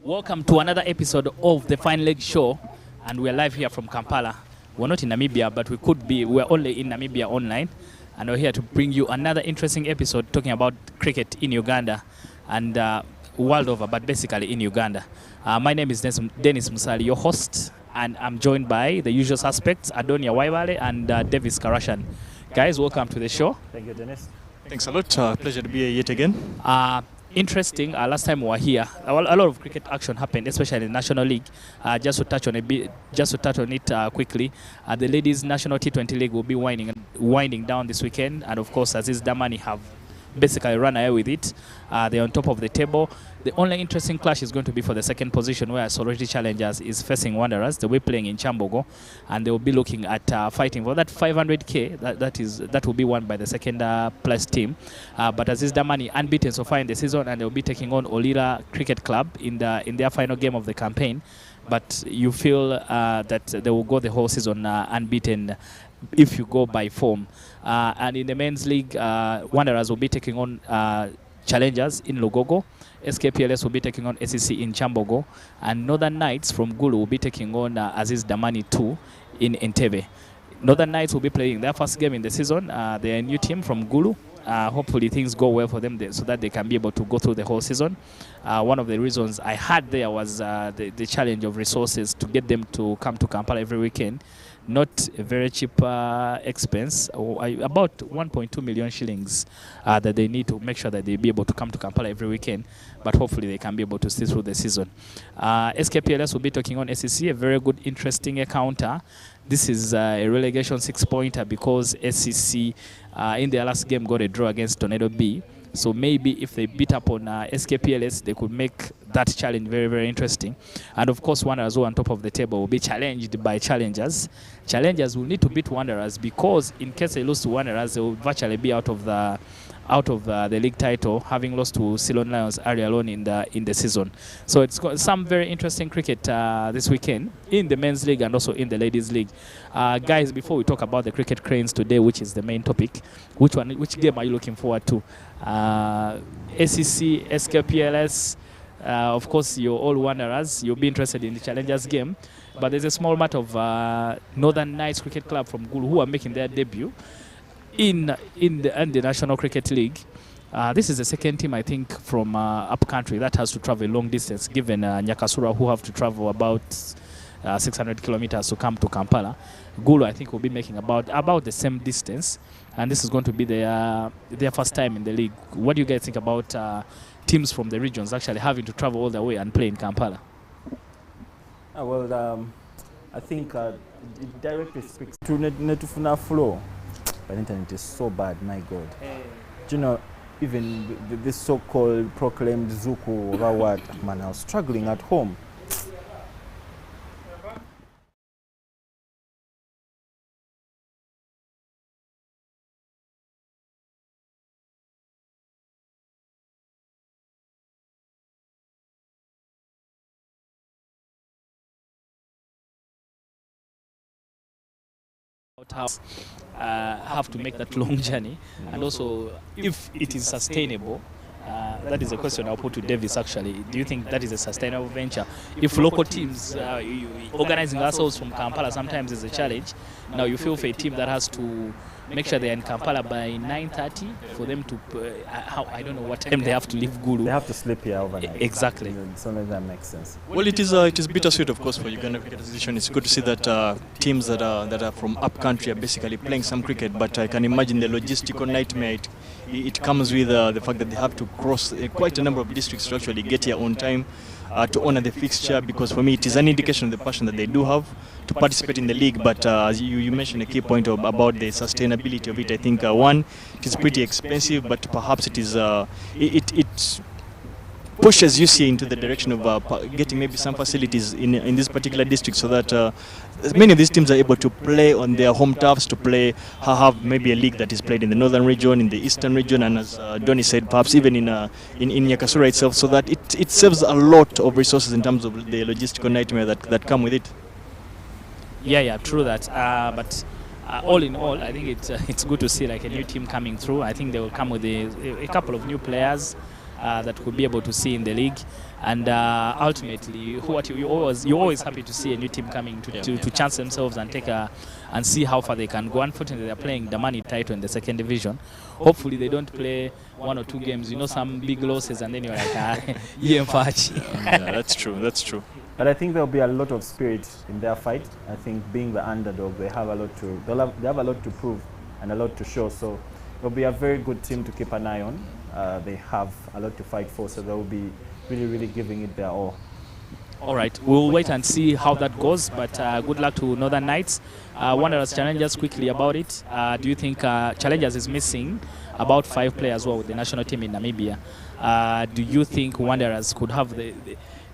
Welcome to another episode of the Fine Leg Show, and we're live here from Kampala. We're not in Namibia, but we could be. We're only in Namibia online, and we're here to bring you another interesting episode talking about cricket in Uganda and world over, but basically in Uganda. My name is Dennis Musali, your host, and I'm joined by the usual suspects, Adonia Waibale and Davis Karashan. Guys, welcome to the show. Thank you, Dennis. Thanks a lot. Pleasure to be here yet again. Interesting. Last time we were here, a lot of cricket action happened, especially in the National League. Just to touch on it quickly, the Ladies National T20 League will be winding down this weekend, and of course, Aziz Damani have basically run away with it. They're on top of the table. The only interesting clash is going to be for the second position, where Sorority Challengers is facing Wanderers. They'll be playing in Chambogo, and they will be looking at fighting for that 500k. That will be won by the second place team. But Aziz Damani unbeaten so far in the season, and they'll be taking on Olira Cricket Club in their final game of the campaign. But you feel that they will go the whole season unbeaten if you go by form. And in the men's league, Wanderers will be taking on Challengers in Lugogo. SKPLS will be taking on SEC in Chambogo, and Northern Knights from Gulu will be taking on Aziz Damani 2 in Entebbe. Northern Knights will be playing their first game in the season. They're a new team from Gulu. Hopefully things go well for them so that they can be able to go through the whole season. One of the reasons I had there was the challenge of resources to get them to come to Kampala every weekend. Not a very cheap expense, about 1.2 million shillings that they need to make sure that they be able to come to Kampala every weekend, but hopefully they can be able to see through the season. SKPLS will be taking on SEC, a very good, interesting encounter. This is a relegation 6-pointer because SEC in their last game got a draw against Tornado B. So maybe if they beat up on SKPLS, they could make that challenge very, very interesting. And of course, Wanderers who are on top of the table will be challenged by Challengers. Challengers will need to beat Wanderers because in case they lose to Wanderers, they will virtually be out of the league title, having lost to Ceylon Lions earlier on in the season. So it's got some very interesting cricket this weekend in the men's league and also in the ladies' league. Guys, before we talk about the cricket cranes today, which is the main topic, which game are you looking forward to? SEC, SKPLS, of course, you're all Wanderers. You'll be interested in the Challengers game. But there's a small matter of Northern Knights Cricket Club from Gulu who are making their debut in the National Cricket League. This is the second team, I think, from up country that has to travel a long distance, given Nyakasura, who have to travel about 600 kilometers to come to Kampala. Gulu, I think, will be making about the same distance, and this is going to be their first time in the league. What do you guys think about teams from the regions actually having to travel all the way and play in Kampala? I think it directly speaks to Netufuna flow. But internet is so bad, my God. Do you know, even this so-called proclaimed Zuku Rawat, man, I was struggling at home. Have to make that long journey, and also if it is sustainable. That is a question I'll put to Davis actually. Do you think that is a sustainable venture? If local teams, organizing ourselves from Kampala sometimes is a challenge. Now you feel for a team that has to make sure they're in Kampala by 9:30 for them to, I don't know what time they have to leave Gulu. They have to sleep here overnight. Exactly. Sometimes that makes sense. Well, it is bittersweet, of course, for Uganda Cricket Association. It's good to see that teams that are from up country are basically playing some cricket, but I can imagine the logistical nightmare it comes with the fact that they have to cross quite a number of districts to actually get here on time to honor the fixture, because for me it is an indication of the passion that they do have to participate in the league. But as you mentioned a key point about the sustainability of it. I think one, it is pretty expensive, but perhaps it is it pushes UCA into the direction of getting maybe some facilities in this particular district, so that many of these teams are able to play on their home turfs, to have maybe a league that is played in the northern region, in the eastern region, and as Donny said, perhaps even in Nyakasura itself, so that it saves a lot of resources in terms of the logistical nightmare that come with it. Yeah, true that. But all in all, I think it's good to see like a new team coming through. I think they will come with a couple of new players. that could be able to see in the league. And ultimately, you're always happy to see a new team coming to chance themselves and and see how far they can go. Unfortunately, they're playing the money title in the second division. Hopefully, they don't play 1 or 2 games. Some big losses, and then you're like, yeah, that's true. That's true. But I think there'll be a lot of spirit in their fight. I think being the underdog, they have a lot to prove and a lot to show. So it'll be a very good team to keep an eye on. They have a lot to fight for, so they'll be really giving it their all. All right, we'll wait and see how that goes, but good luck to Northern Knights. Wanderers Challengers, quickly about it. Do you think Challengers is missing about 5 players with the national team in Namibia? Do you think Wanderers could have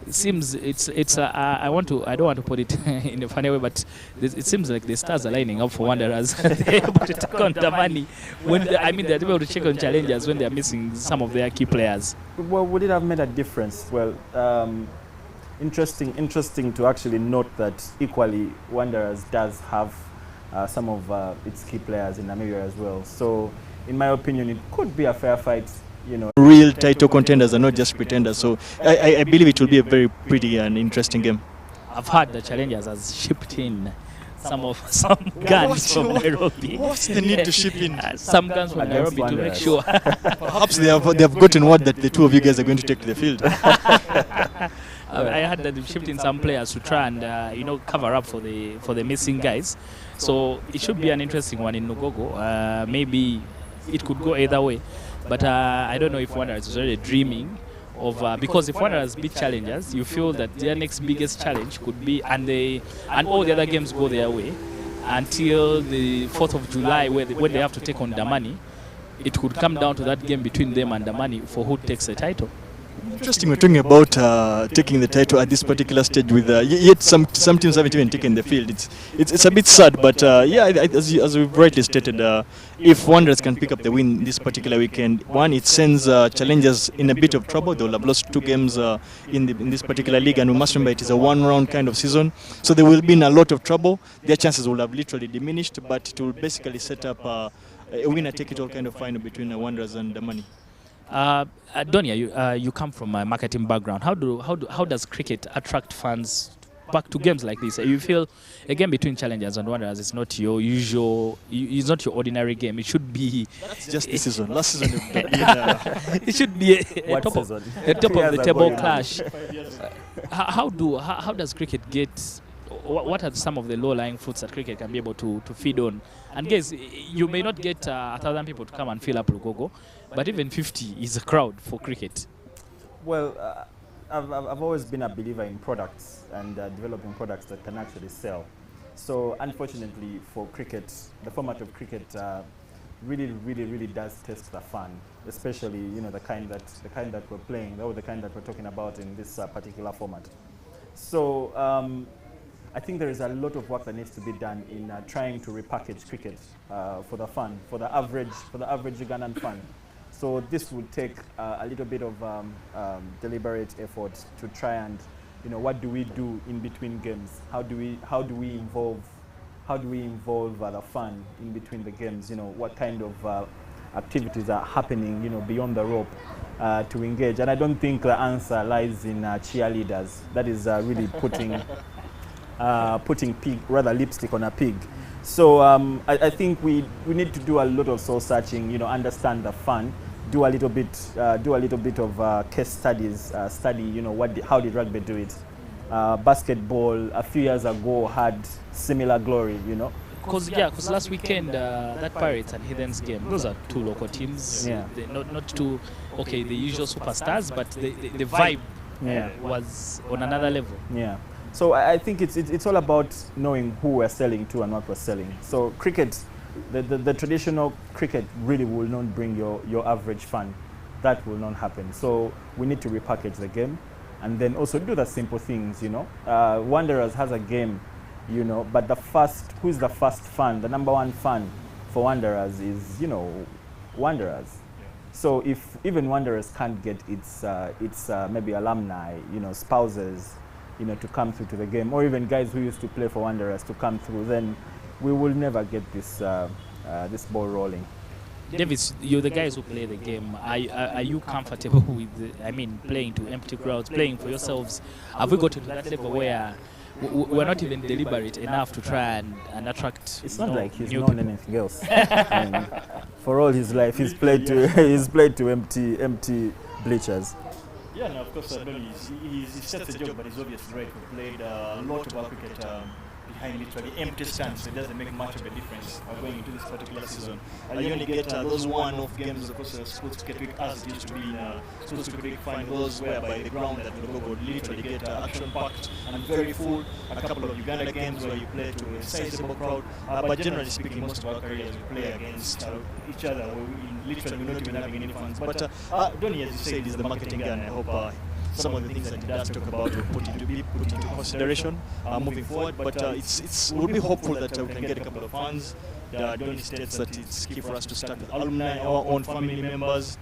it seems I don't want to put it in a funny way, but it seems like the stars are lining up for Wanderers. They're able to take on Tamani they're able to check on Challengers when they're missing some of their key players. Well, would it have made a difference? Well, interesting to actually note that equally Wanderers does have some of its key players in Namibia as well. So, in my opinion, it could be a fair fight. Real title contenders are not just pretenders. So I believe it will be a very pretty and interesting game. I've heard the Challengers has shipped in some guns from Nairobi. What's the need to ship in some guns from Nairobi to make sure? Perhaps they have gotten word that the 2 of you guys are going to take to the field. I heard that they've shipped in some players to try and cover up for the missing guys. So it should be an interesting one in Nugogo. Maybe it could go either way. But I don't know if Wanderers is already dreaming of because if Wanderers beat Challengers, you feel that their next biggest challenge could be and all the other games go their way until the 4th of July when they have to take on Damani. It could come down to that game between them and Damani for who takes the title. Interesting. We're talking about taking the title at this particular stage with yet some teams haven't even taken the field. It's a bit sad, but as we've rightly stated, if Wanderers can pick up the win this particular weekend, one, it sends Challengers in a bit of trouble. They will have lost 2 games in this particular league, and we must remember it is a 1-round kind of season, so they will be in a lot of trouble. Their chances will have literally diminished, but it will basically set up a winner-take-it-all kind of final between Wanderers and Damani. Donia, you come from a marketing background. How does cricket attract fans back to games like this? You feel a game between Challengers and Wanderers is not your usual, it's not your ordinary game. It should be. That's just this season. Last season, it should be a top of the table clash. How does cricket get? What are some of the low-lying fruits that cricket can be able to feed on? And guys, you may not get 1,000 people to come and fill up Lugogo, but even 50 is a crowd for cricket. Well, I've always been a believer in products and developing products that can actually sell. So unfortunately for cricket, the format of cricket really does test the fun, especially the kind that we're playing, or the kind that we're talking about in this particular format. So I think there is a lot of work that needs to be done in trying to repackage cricket for the fun, for the average Ugandan fan. So this would take a little bit of deliberate effort to try and, what do we do in between games? How do we involve the fun in between the games? What kind of activities are happening, beyond the rope to engage? And I don't think the answer lies in cheerleaders. That is really putting lipstick on a pig. So I think we need to do a lot of soul searching, understand the fun, do a little bit of case studies, study, how did rugby do it? Basketball a few years ago had similar glory, Because last weekend that Pirates and Heathens game, those are 2 local teams. Yeah. Not two, the usual superstars, but the vibe was on another level. Yeah. So I think it's all about knowing who we're selling to and what we're selling. So cricket, the traditional cricket really will not bring your average fan. That will not happen. So we need to repackage the game and then also do the simple things, Wanderers has a game, but who's the first fan? The number 1 fan for Wanderers is, Wanderers. Yeah. So if even Wanderers can't get its maybe alumni, spouses, to come through to the game, or even guys who used to play for Wanderers to come through, then we will never get this ball rolling. Davis, you're the guys who play the game. Are you comfortable with, playing to empty crowds, playing for yourselves? Have we got to that level where we're not even deliberate enough to try and attract? It's not like he's new known people? anything else. For all his life, he's played to empty bleachers. Yeah, no, of course, he's just a job, but he's obviously right. We played a lot of our cricket behind literally empty stands, so it doesn't make much of a difference going into this particular season. You only get those one-off games, of course, sports cricket week, as it used to be in sports cricket week finals, whereby the ground at Kawowo would literally get action-packed and very full. A couple of Uganda games where you play to a sizable crowd, but generally speaking, most of our careers we play against each other. Literally, we're not even having any fans. But Donny, as you said, is the marketing guy, and I hope some of the things that he does talk about will put into consideration moving forward. But we'll be hopeful that we can get a couple of fans. Donny states that it's key for us to start with alumni, our own family members,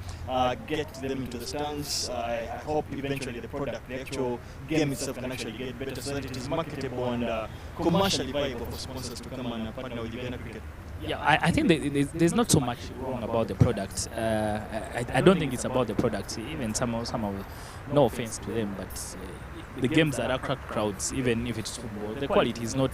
get them into the stands. I hope eventually the product, the actual game itself, can actually get better so that it is marketable and commercially viable for sponsors to come and partner with Uganda Cricket. Yeah, I think there's not so much wrong about the product. I don't think it's about the product. Even some of no offense to them, but the games that attract crowds, even if it's football, the quality is not.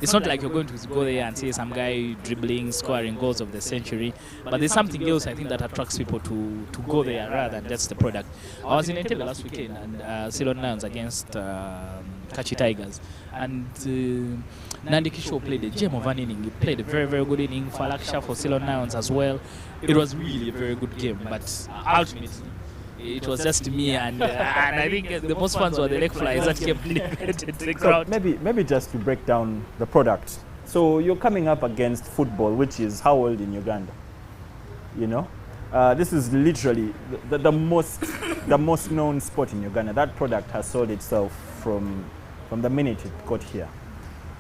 It's not like you're going to go there and see some guy dribbling, scoring goals of the century. But there's something else I think that attracts people to go there rather than just the product. I was in Entebbe last weekend and Ceylon Lions against Kachi Tigers, and Nandi Kisho played a gem of an inning. He played a very, very good inning. Falaksha for Ceylon Lions as well. It was really a very good game, but ultimately it was just me and I think the most fans were the leg flies that kept the crowd. Maybe just to break down the product. So you're coming up against football, which is how old in Uganda? You know, this is literally the most known sport in Uganda. That product has sold itself from the minute it got here.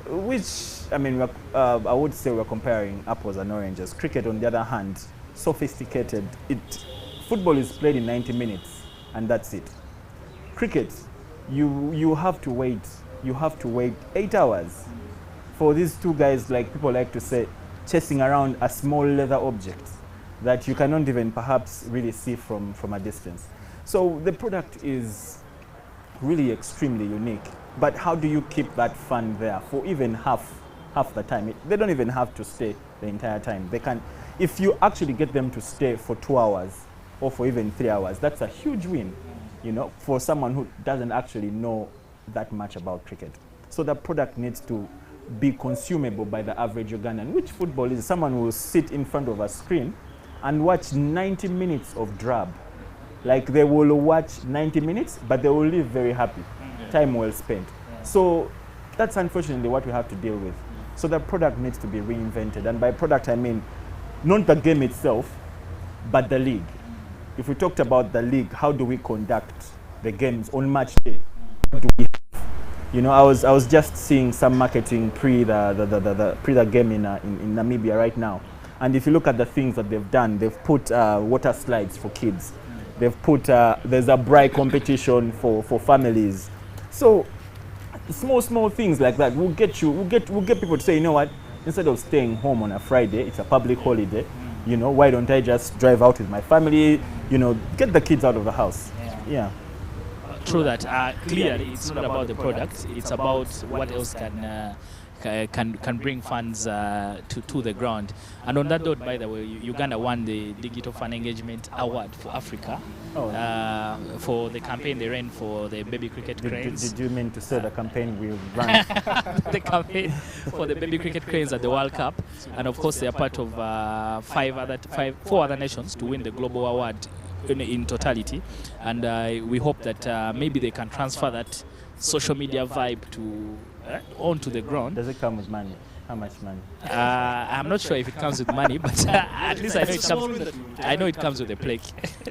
Which, I would say we're comparing apples and oranges. Cricket, on the other hand, sophisticated. Football is played in 90 minutes, and that's it. Cricket, you have to wait. You have to wait 8 hours for these two guys, like people like to say, chasing around a small leather object that you cannot even perhaps really see from a distance. So the product is really extremely unique. But how do you keep that fun there for even half the time? They don't even have to stay the entire time. They can, if you actually get them to stay for 2 hours or for even 3 hours, that's a huge win, for someone who doesn't actually know that much about cricket. So the product needs to be consumable by the average Ugandan, which football is. Someone who will sit in front of a screen and watch 90 minutes of drab. Like, they will watch 90 minutes, but they will leave very happy. Time well spent. So that's unfortunately what we have to deal with. So the product needs to be reinvented. And by product, I mean not the game itself, but the league. If we talked about the league, how do we conduct the games on match day? What do we have? I was just seeing some marketing pre the game in Namibia right now. And if you look at the things that they've done, they've put water slides for kids. They've put there's a braai competition for families. So small things like that will get people to say, you know what, instead of staying home on a Friday, it's a public holiday, why don't I just drive out with my family, get the kids out of the house. Yeah. True that. Clearly, it's not about the product. It's about what else can bring fans to the ground. And on that note, by the way, Uganda won the Digital Fan Engagement Award for Africa for the campaign they ran for the baby cricket cranes. Did you mean to say the campaign we ran? The campaign for the baby cricket cranes at the World Cup, and of course they are part of 4 other nations to win the global award in totality. And we hope that maybe they can transfer that social media vibe to onto the ground. Does it come with money? How much money? I'm not sure if it comes with money, but at least I know it comes with a plaque.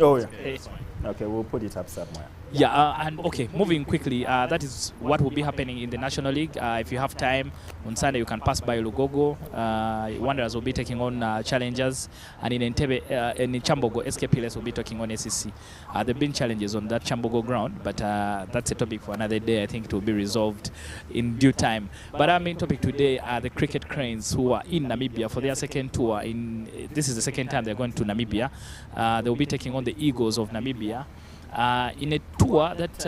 Oh yeah. Okay, we'll put it up somewhere. Yeah, and okay, moving quickly, that is what will be happening in the National League. If you have time, on Sunday you can pass by Lugogo. Wanderers will be taking on Challengers, and in Entebbe, in Chambogo, SK Pillars will be taking on SEC. There have been challenges on that Chambogo ground, but that's a topic for another day. I think it will be resolved in due time. But our main topic today are the cricket cranes who are in Namibia for their second tour. This is the second time they're going to Namibia. They will be taking on the Eagles of Namibia. In a tour that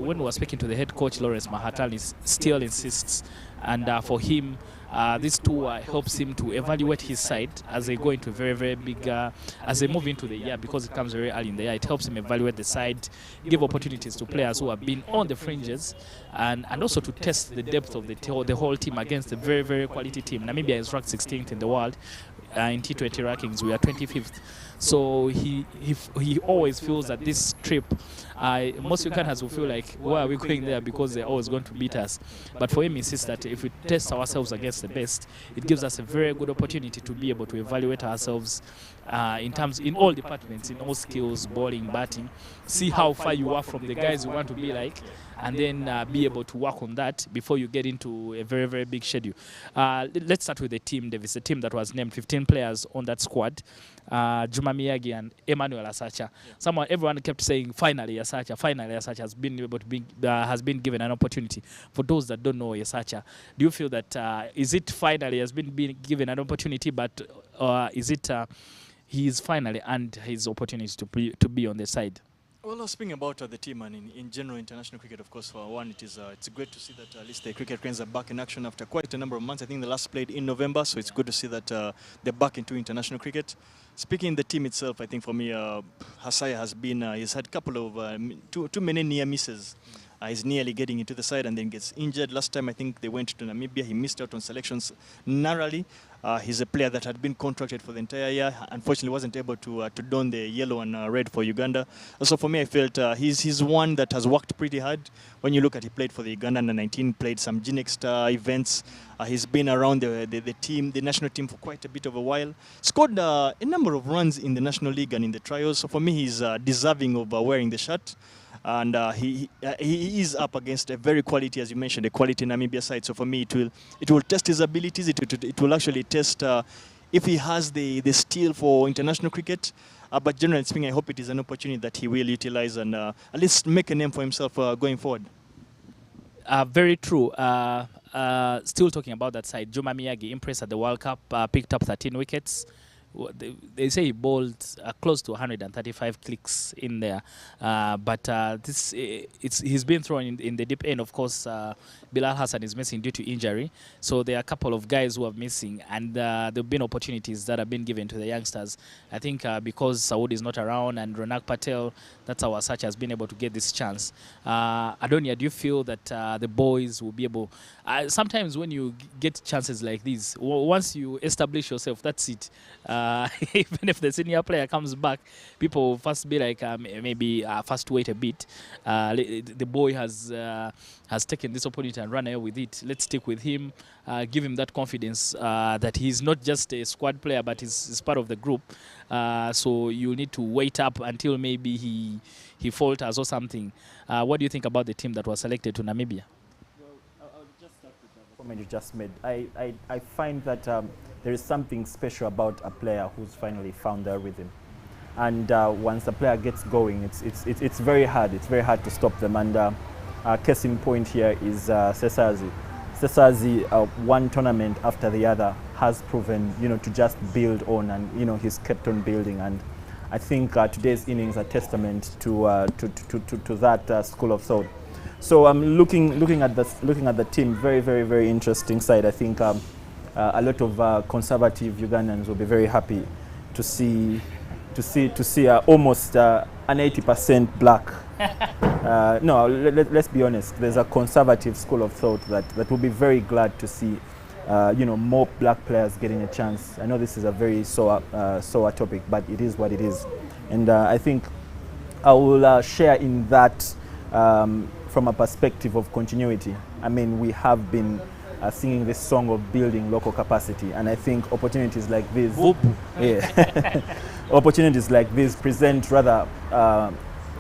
when we were speaking to the head coach, Lawrence Mahatal still insists, and for him this tour helps him to evaluate his side as they go into very, very big, as they move into the year, because it comes very early in the year. It helps him evaluate the side, give opportunities to players who have been on the fringes, and also to test the depth of the whole team against a very, very quality team. Namibia is ranked 16th in the world. In T20 rankings, we are 25th. So he always feels that this trip, most Ugandans will feel like, why are we going there, because they're always going to beat us. But for him, he says that if we test ourselves against the best, it gives us a very good opportunity to be able to evaluate ourselves in all departments, in all skills, bowling, batting, see how far you are from the guys you want to be like, and then be able to work on that before you get into a very, very big schedule. Let's start with the team, Davis, the team that was named 15 players on that squad. Juma Miyagi and Emmanuel Asacha. Everyone kept saying, finally Asacha has been able to has been given an opportunity. For those that don't know Asacha, do you feel that is it finally has been given an opportunity, but is it he's finally earned his opportunity to be on the side? Well, speaking about the team and in general international cricket, of course, for one, it's great to see that at least the cricket cranes are back in action after quite a number of months. I think the last played in November, so it's good to see that they're back into international cricket. Speaking the team itself, I think for me, Hasaya has been, he's had a couple of, too many near misses. He's nearly getting into the side and then gets injured. Last time I think they went to Namibia, he missed out on selections narrowly. He's a player that had been contracted for the entire year. Unfortunately, wasn't able to don the yellow and red for Uganda. So for me, I felt he's one that has worked pretty hard. When you look at, he played for the Uganda under-19, played some G-Next events. He's been around the team, the national team, for quite a bit of a while. Scored a number of runs in the National League and in the trials. So for me, he's deserving of wearing the shirt. And he is up against a very quality, as you mentioned, a quality Namibia side. So for me, it will test his abilities. It will actually test if he has the skill for international cricket. But generally speaking, I hope it is an opportunity that he will utilize and at least make a name for himself going forward. Very true. Still talking about that side, Juma Miyagi impressed at the World Cup, picked up 13 wickets. They say he bowled close to 135 clicks in there, but he's been thrown in the deep end. Of course, Bilal Hassan is missing due to injury, so there are a couple of guys who are missing, and there have been opportunities that have been given to the youngsters. I think because Saud is not around and Ronak Patel, that's how Asacha has been able to get this chance. Adonia, do you feel that the boys will be able... sometimes when you get chances like these, once you establish yourself, that's it. Even if the senior player comes back, people will first be like, maybe first wait a bit. The boy has taken this opportunity and run away with it. Let's stick with him, give him that confidence that he's not just a squad player, but he's part of the group. So you need to wait up until maybe he falters or something. What do you think about the team that was selected to Namibia? Well, I'll just start with the comment you just made. I find that there is something special about a player who's finally found their rhythm. And once the player gets going, it's very hard. It's very hard to stop them. And case in point here is Sesazi. Sesazi, one tournament after the other, has proven, to just build on, and he's kept on building. And I think today's innings are testament to that school of thought. So I'm looking at the team. Very, very, very interesting side. I think a lot of conservative Ugandans will be very happy to see almost an 80% black. No, let's be honest. There's a conservative school of thought that will be very glad to see, more black players getting a chance. I know this is a very sore topic, but it is what it is. And I think I will share in that from a perspective of continuity. I mean, we have been singing this song of building local capacity, and I think opportunities like this, opportunities like this present rather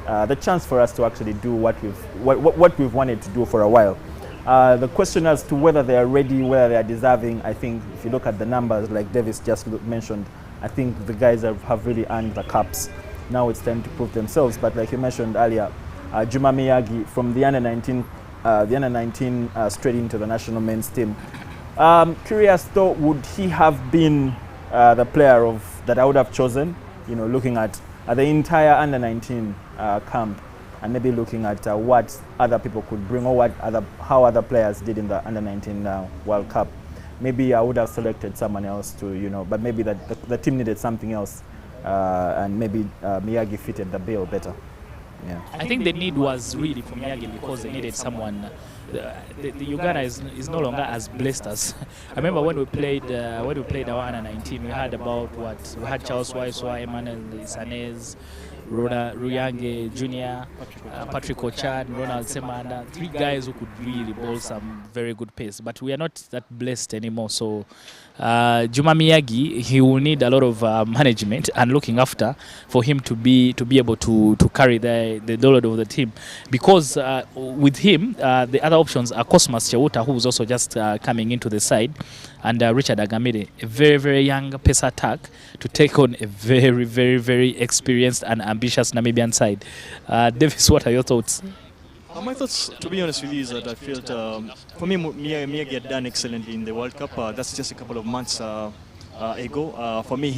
the chance for us to actually do what we've wanted to do for a while. The question as to whether they are ready, whether they are deserving, I think if you look at the numbers, like Davis just mentioned, I think the guys have really earned the caps. Now it's time to prove themselves. But like you mentioned earlier, Juma Miyagi from the under-19 straight into the national men's team. Curious though, would he have been the player that I would have chosen? You know, looking at the entire under-19 camp, and maybe looking at what other people could bring, or how other players did in the under-19 World Cup. Maybe I would have selected someone else to, you know, but maybe the team needed something else, and maybe Miyagi fitted the bill better. Yeah. I think the need was really for Miyagi because they needed someone. The Uganda is no longer as blessed as. I remember when we played our under-19, we had we had Charles Waiswa, Emmanuel Isanez, Ruyange Jr., Patrick Ochan, Ronald Semanda, 3 guys who could really bowl some very good pace. But we are not that blessed anymore. So Juma Miyagi, he will need a lot of management and looking after for him to be able to carry the load of the team. Because with him, the other options are Cosmas Chewuta, who is also just coming into the side, and Richard Agamide, a very, very young pace attack to take on a very, very, very experienced and ambitious Namibian side. Davis, what are your thoughts? My thoughts, to be honest with you, is that I felt, for me, Miyagi had done excellently in the World Cup. That's just a couple of months ago. For me,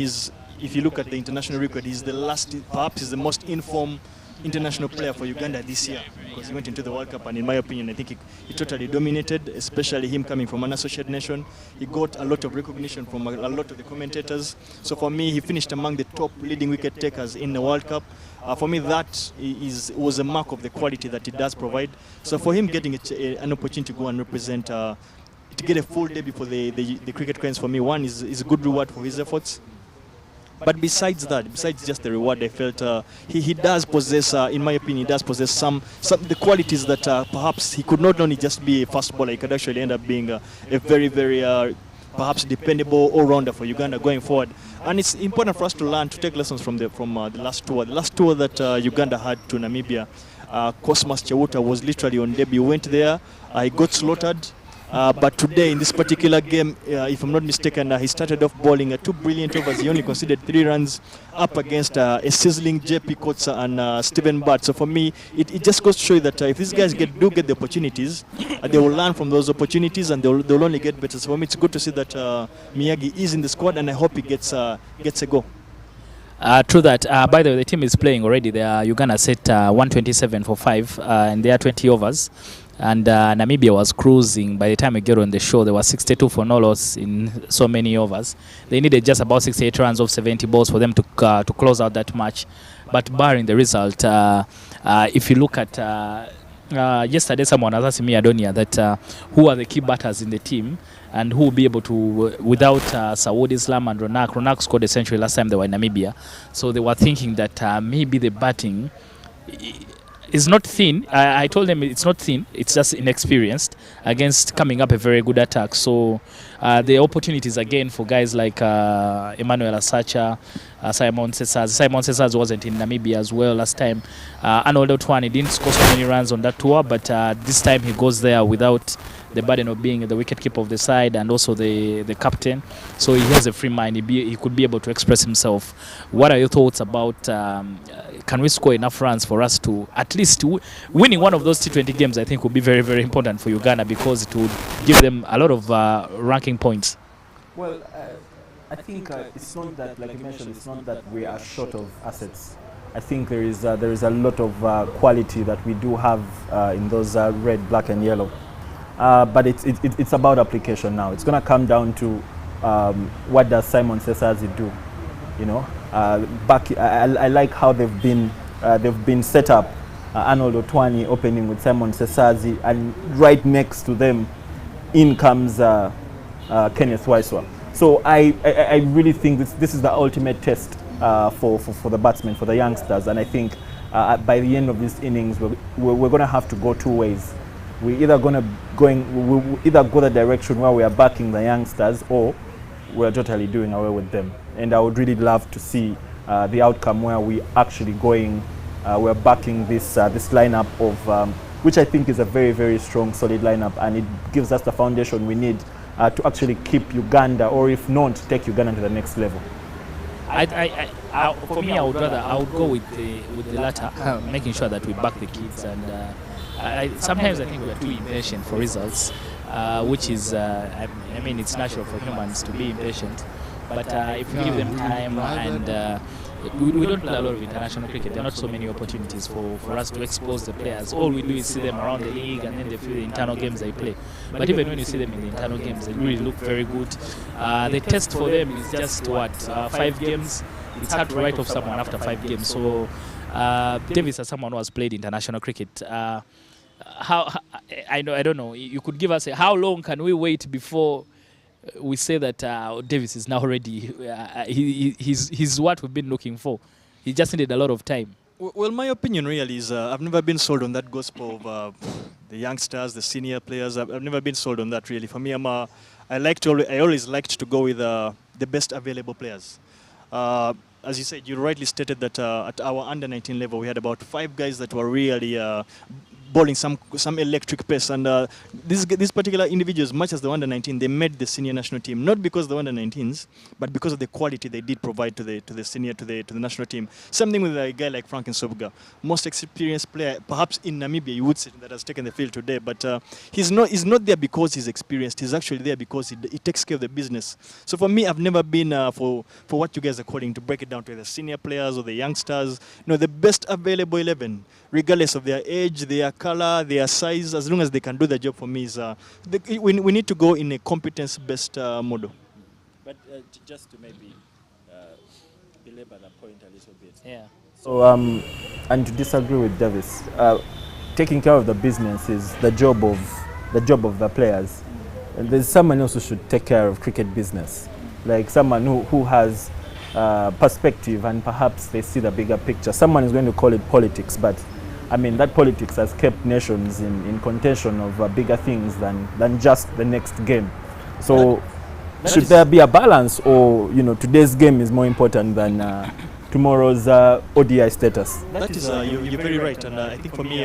if you look at the international record, he's perhaps he's the most informed international player for Uganda this year, because he went into the World Cup, and in my opinion, I think he totally dominated, especially him coming from an associate nation. He got a lot of recognition from a lot of the commentators. So for me, he finished among the top leading wicket takers in the World Cup. For me, that was a mark of the quality that he does provide. So for him getting an opportunity to go and represent, to get a full debut for the cricket Cranes, for me, one is a good reward for his efforts. But besides just the reward, I felt he does possess, in my opinion, he does possess some the qualities that perhaps he could not only just be a fast bowler, he could actually end up being a very, very perhaps dependable all-rounder for Uganda going forward. And it's important for us to learn, to take lessons from the last tour. The last tour that Uganda had to Namibia, Cosmas Chewuta was literally on debut. He went there, he got slaughtered. But today, in this particular game, if I'm not mistaken, he started off bowling 2 brilliant overs. He only conceded 3 runs up against a sizzling JP Kotsa and Stephen Butt. So for me, it just goes to show you that if these guys do get the opportunities, they will learn from those opportunities, and they'll only get better. So for me, it's good to see that Miyagi is in the squad, and I hope he gets a go. True that. By the way, the team is playing already. They are Uganda set 127 for 5, and they are 20 overs. And Namibia was cruising. By the time we get on the show, there was 62 for no loss in so many overs. They needed just about 68 runs off 70 balls for them to close out that match. But barring the result, if you look at yesterday, someone was asking me, Adonia, that who are the key batters in the team and who will be able to, without Sawood Islam and Ronak. Ronak scored a century last time they were in Namibia. So they were thinking that maybe the batting is not thin. I told them it's not thin, it's just inexperienced against coming up a very good attack. So the opportunities again for guys like Emmanuel Asacha, Simon Cesars. Simon Cesars wasn't in Namibia as well last time. Arnold Otwani didn't score so many runs on that tour, but this time he goes there without the burden of being the wicketkeeper of the side and also the captain. So he has a free mind. He could be able to express himself. What are your thoughts about can we score enough runs for us to at least winning one of those T20 games? I think would be very, very important for Uganda because it would give them a lot of ranking points. Well, I think it's not that, like you mentioned, it's not that we are short of assets. I think there is a lot of quality that we do have in those red, black and yellow. But it's about application now. It's going to come down to what does Simon Cesars do, you know. I like how they've been set up. Arnold Otwani opening with Simon Cesars, and right next to them in comes Kenneth Waiswa. So I really think this is the ultimate test for the batsmen, for the youngsters, and I think by the end of this innings we're going to have to go two ways. We're either go the direction where we are backing the youngsters, or we're totally doing away with them. And I would really love to see the outcome where we actually going we're backing this lineup of which I think is a very, very strong, solid lineup, and it gives us the foundation we need to actually keep Uganda, or if not, take Uganda to the next level. For me, I would go with the latter, making sure that we back the kids. And sometimes I think we are too impatient for results, which is, I mean, it's natural for humans to be impatient. But if we give them time and we don't play a lot of international cricket. There are not so many opportunities for us to expose the players. All we do is see them around the league and then they feel the internal games they play. But even when you see them in the internal games, they really look very good. The test for them is just 5 games. It's hard to write off someone after 5 games. So Davis, as someone who has played international cricket, I don't know. You could give us how long can we wait before we say that Davis is now ready? He's what we've been looking for. He just needed a lot of time. Well, my opinion really is I've never been sold on that gospel of the youngsters, the senior players. I've never been sold on that really. For me, I always liked to go with the best available players. As you said, you rightly stated that at our under-19 level, we had about 5 guys that were really bowling some electric pace, and these particular individuals, much as the under-19, they made the senior national team, not because the under-19s, but because of the quality they did provide to the national team. Same thing with a guy like Frank Nsobga, most experienced player, perhaps in Namibia, you would say, that has taken the field today. But he's not there because he's experienced. He's actually there because he takes care of the business. So for me, I've never been for what you guys are calling, to break it down to the senior players or the youngsters. The best available 11, regardless of their age, their color, their size, as long as they can do the job. For me, is we need to go in a competence-based model. But just to maybe belabor the point a little bit. Yeah. So and to disagree with Davis, taking care of the business is the job of the players. And there's someone else who should take care of cricket business, like someone who has perspective and perhaps they see the bigger picture. Someone is going to call it politics, but I mean, that politics has kept nations in contention of bigger things than just the next game. So should there be a balance, or today's game is more important than tomorrow's ODI status? That is, you're very right, and I think for me,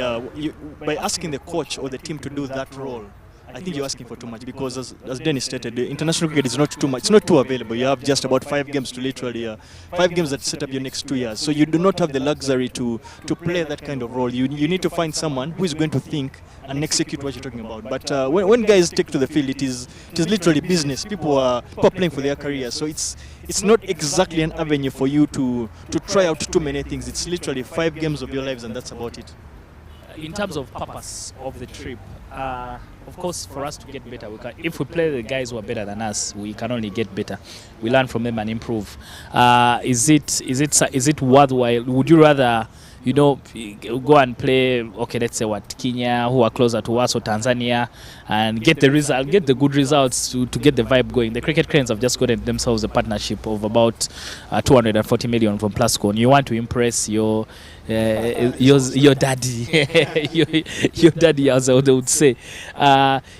by asking the coach or the team to do that role, I think you're asking for too much, because as Dennis stated, the international cricket is not too much. It's not too available. You have just about 5 games to literally 5 games that set up your next 2 years. So you do not have the luxury to play that kind of role. You need to find someone who is going to think and execute what you're talking about. But when guys take to the field, it is literally business. People are playing for their careers. So it's not exactly an avenue for you to try out too many things. It's literally 5 games of your lives, and that's about it. In terms of purpose of the trip, of course, for us to get better, if we play the guys who are better than us, we can only get better. We learn from them and improve. Is it worthwhile? Would you rather, go and play, okay, let's say Kenya, who are closer to us, or Tanzania, and get the good results to get the vibe going? The Cricket Cranes have just gotten themselves a partnership of about 240 million from Plascon. You want to impress your daddy, your daddy, as they would say. Does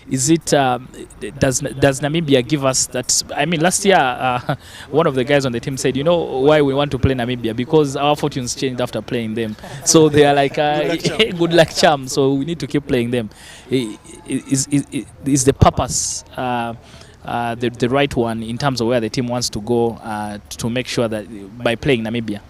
Namibia give us that? I mean, last year, one of the guys on the team said, why we want to play Namibia? Because our fortunes changed after playing them. So they are like good luck charm. So we need to keep playing them. Is the purpose the right one in terms of where the team wants to go to make sure that by playing Namibia?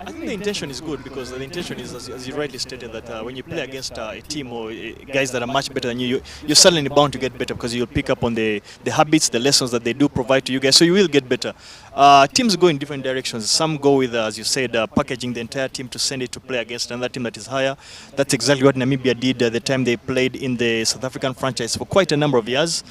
I think the intention is good, because the intention is, as you rightly stated, that when you play against a team or guys that are much better than you, you're certainly bound to get better, because you'll pick up on the habits, the lessons that they do provide to you guys, so you will get better. Teams go in different directions. Some go with, as you said, packaging the entire team to send it to play against another team that is higher. That's exactly what Namibia did at the time they played in the South African franchise for quite a number of years.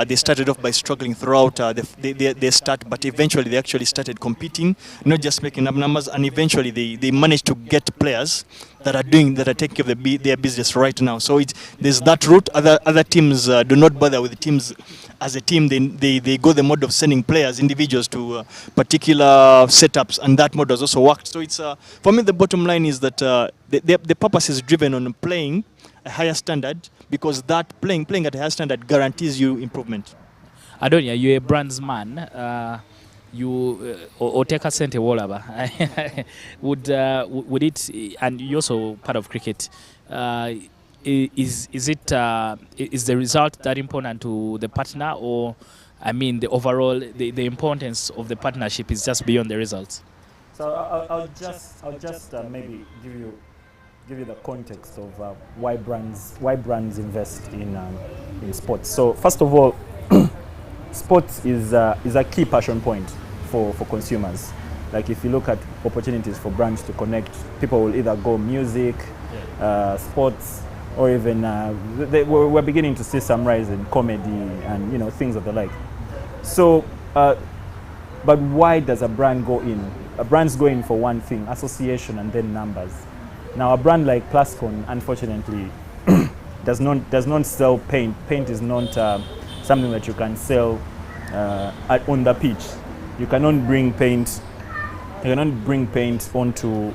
They started off by struggling throughout their start, but eventually they actually started competing, not just making up numbers, and eventually they managed to get players that are taking care of their business right now. So there's that route. Other teams do not bother with the teams as a team. They go the mode of sending players, individuals, to particular setups, and that mode has also worked. So it's for me, the bottom line is that the purpose is driven on playing a higher standard, because that playing at a higher standard guarantees you improvement. Adonia, you're a brands man. you or take a cent Wolaba would it, and you're also part of cricket, is it is the result that important to the partner, or I mean the overall the importance of the partnership is just beyond the results? So I'll just maybe give you the context of why brands invest in sports. So first of all, sports is a key passion point for consumers. Like if you look at opportunities for brands to connect, people will either go music, sports, or even we're beginning to see some rise in comedy and things of the like. So, but why does a brand go in? A brand's go in for one thing: association and then numbers. Now, a brand like Plascon, unfortunately, does not sell paint. Paint is not something that you can sell on the pitch. You cannot bring paint. You cannot bring paint onto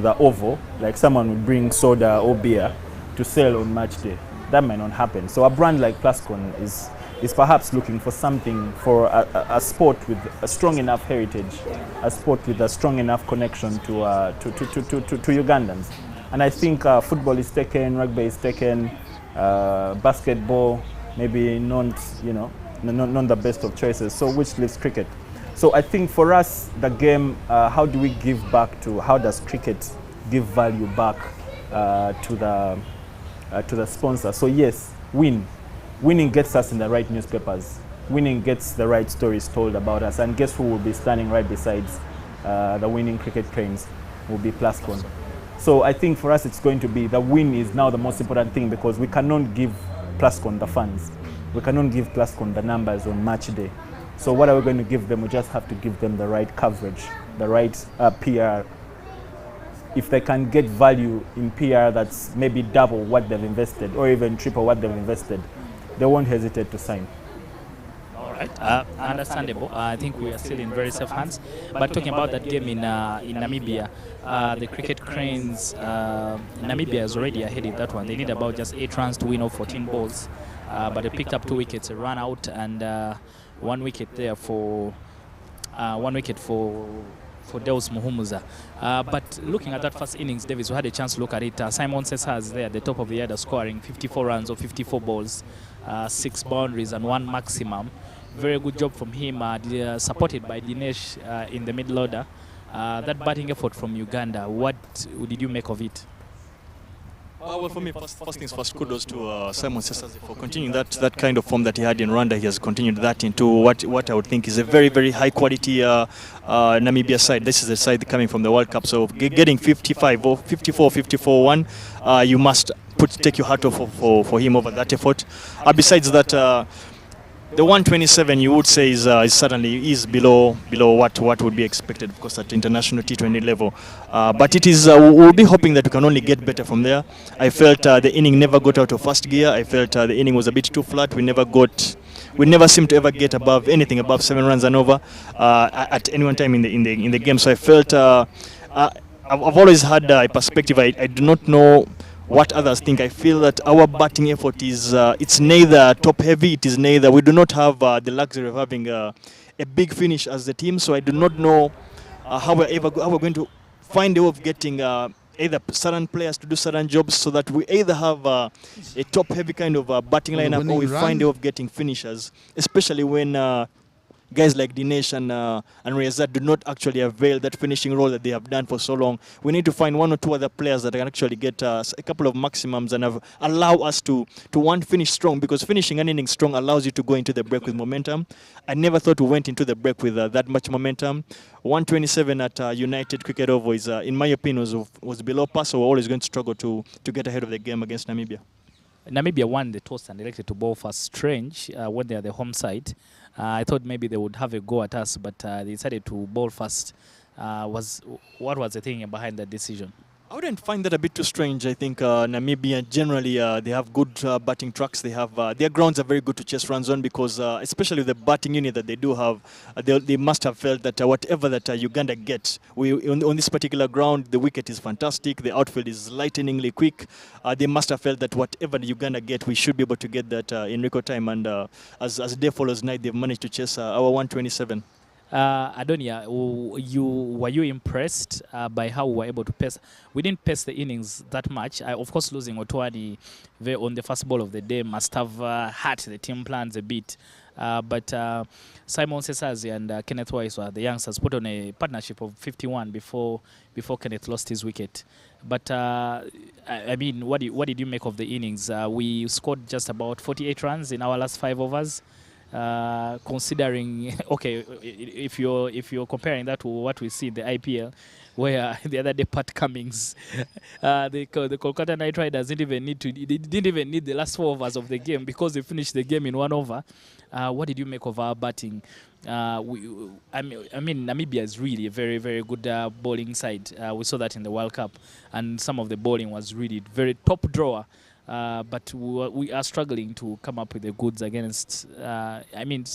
the oval like someone would bring soda or beer to sell on match day. That might not happen. So a brand like Plascon is perhaps looking for something, for a sport with a strong enough heritage, a sport with a strong enough connection to Ugandans. And I think football is taken, rugby is taken, basketball maybe not the best of choices. So which leaves cricket. So I think for us, the game, how do we give back to? How does cricket give value back to the sponsor? So yes, winning gets us in the right newspapers. Winning gets the right stories told about us. And guess who will be standing right besides the winning cricket cranes? Will be Plascon. So I think for us it's going to be the win is now the most important thing, because we cannot give Plascon the funds. We cannot give Plascon the numbers on match day. So what are we going to give them? We just have to give them the right coverage, the right PR. If they can get value in PR that's maybe double what they've invested or even triple what they've invested, they won't hesitate to sign. All right, understandable. I think we are still in very safe hands. But talking about that game in Namibia, the cricket cranes, Namibia is already ahead in that one. They need about just 8 runs to win off 14 balls, but they picked up 2 wickets, a run out, and 1 wicket there for Deus Muhumuza. But looking at that first innings, Davis, we had a chance to look at it. Simon Cesar is there at the top of the order, scoring 54 runs or 54 balls, 6 boundaries and 1 maximum. Very good job from him, supported by Dinesh in the middle order. That batting effort from Uganda, what did you make of it? Well, for me, first things first, kudos to Simon Cesar for continuing that kind of form that he had in Rwanda. He has continued that into what I would think is a very, very high quality Namibia side. This is a side coming from the World Cup. So getting 55 or 54, 54-1, you must take your hat off for him over that effort. Besides that, the 127 you would say is certainly below what would be expected, of course, at international T20 level. But it is we'll be hoping that we can only get better from there. I felt the inning never got out of first gear. I felt the inning was a bit too flat. We never seemed to ever get anything above 7 runs and over at any one time in the game. So I felt I've always had a perspective. I do not know what others think. I feel that our batting effort is it's neither top heavy, it is neither, we do not have the luxury of having a big finish as the team. So I do not know how we're going to find a way of getting either certain players to do certain jobs, so that we either have a top heavy kind of batting lineup, or we find a way of getting finishers, especially when guys like Dinesh and Riyazat do not actually avail that finishing role that they have done for so long. We need to find 1 or 2 other players that can actually get a couple of maximums and allow us to finish strong, because finishing an inning strong allows you to go into the break with momentum. I never thought we went into the break with that much momentum. 127 at United Cricket Oval is, in my opinion, was below par, so we're always going to struggle to get ahead of the game against Namibia. Namibia won the toss and elected to bowl first. Strange when they are the home side. I thought maybe they would have a go at us, but they decided to bowl first. What was the thinking behind that decision? I wouldn't find that a bit too strange. I think Namibia generally they have good batting tracks. They have their grounds are very good to chase runs on, because especially the batting unit that they do have, they must have felt that whatever that Uganda gets, on this particular ground, the wicket is fantastic. The outfield is lightningly quick. They must have felt that whatever the Uganda get, we should be able to get that in record time. And as day follows night, they've managed to chase our 127. Adonia, were you impressed by how we were able to pace? We didn't pace the innings that much. Of course, losing Otwani on the first ball of the day must have hurt the team plans a bit. But Simon Sesazi and Kenneth Wise, the youngsters, put on a partnership of 51 before Kenneth lost his wicket. But I mean, what did you make of the innings? We scored just about 48 runs in our last 5 overs. Considering, okay, if you're comparing that to what we see in the IPL, where the other day Pat Cummins, the Kolkata Knight Riders didn't even need the last 4 overs of the game because they finished the game in 1 over. What did you make of our batting? I mean, Namibia is really a very, very good bowling side. We saw that in the World Cup, and some of the bowling was really very top drawer. But we are struggling to come up with the goods against. I mean,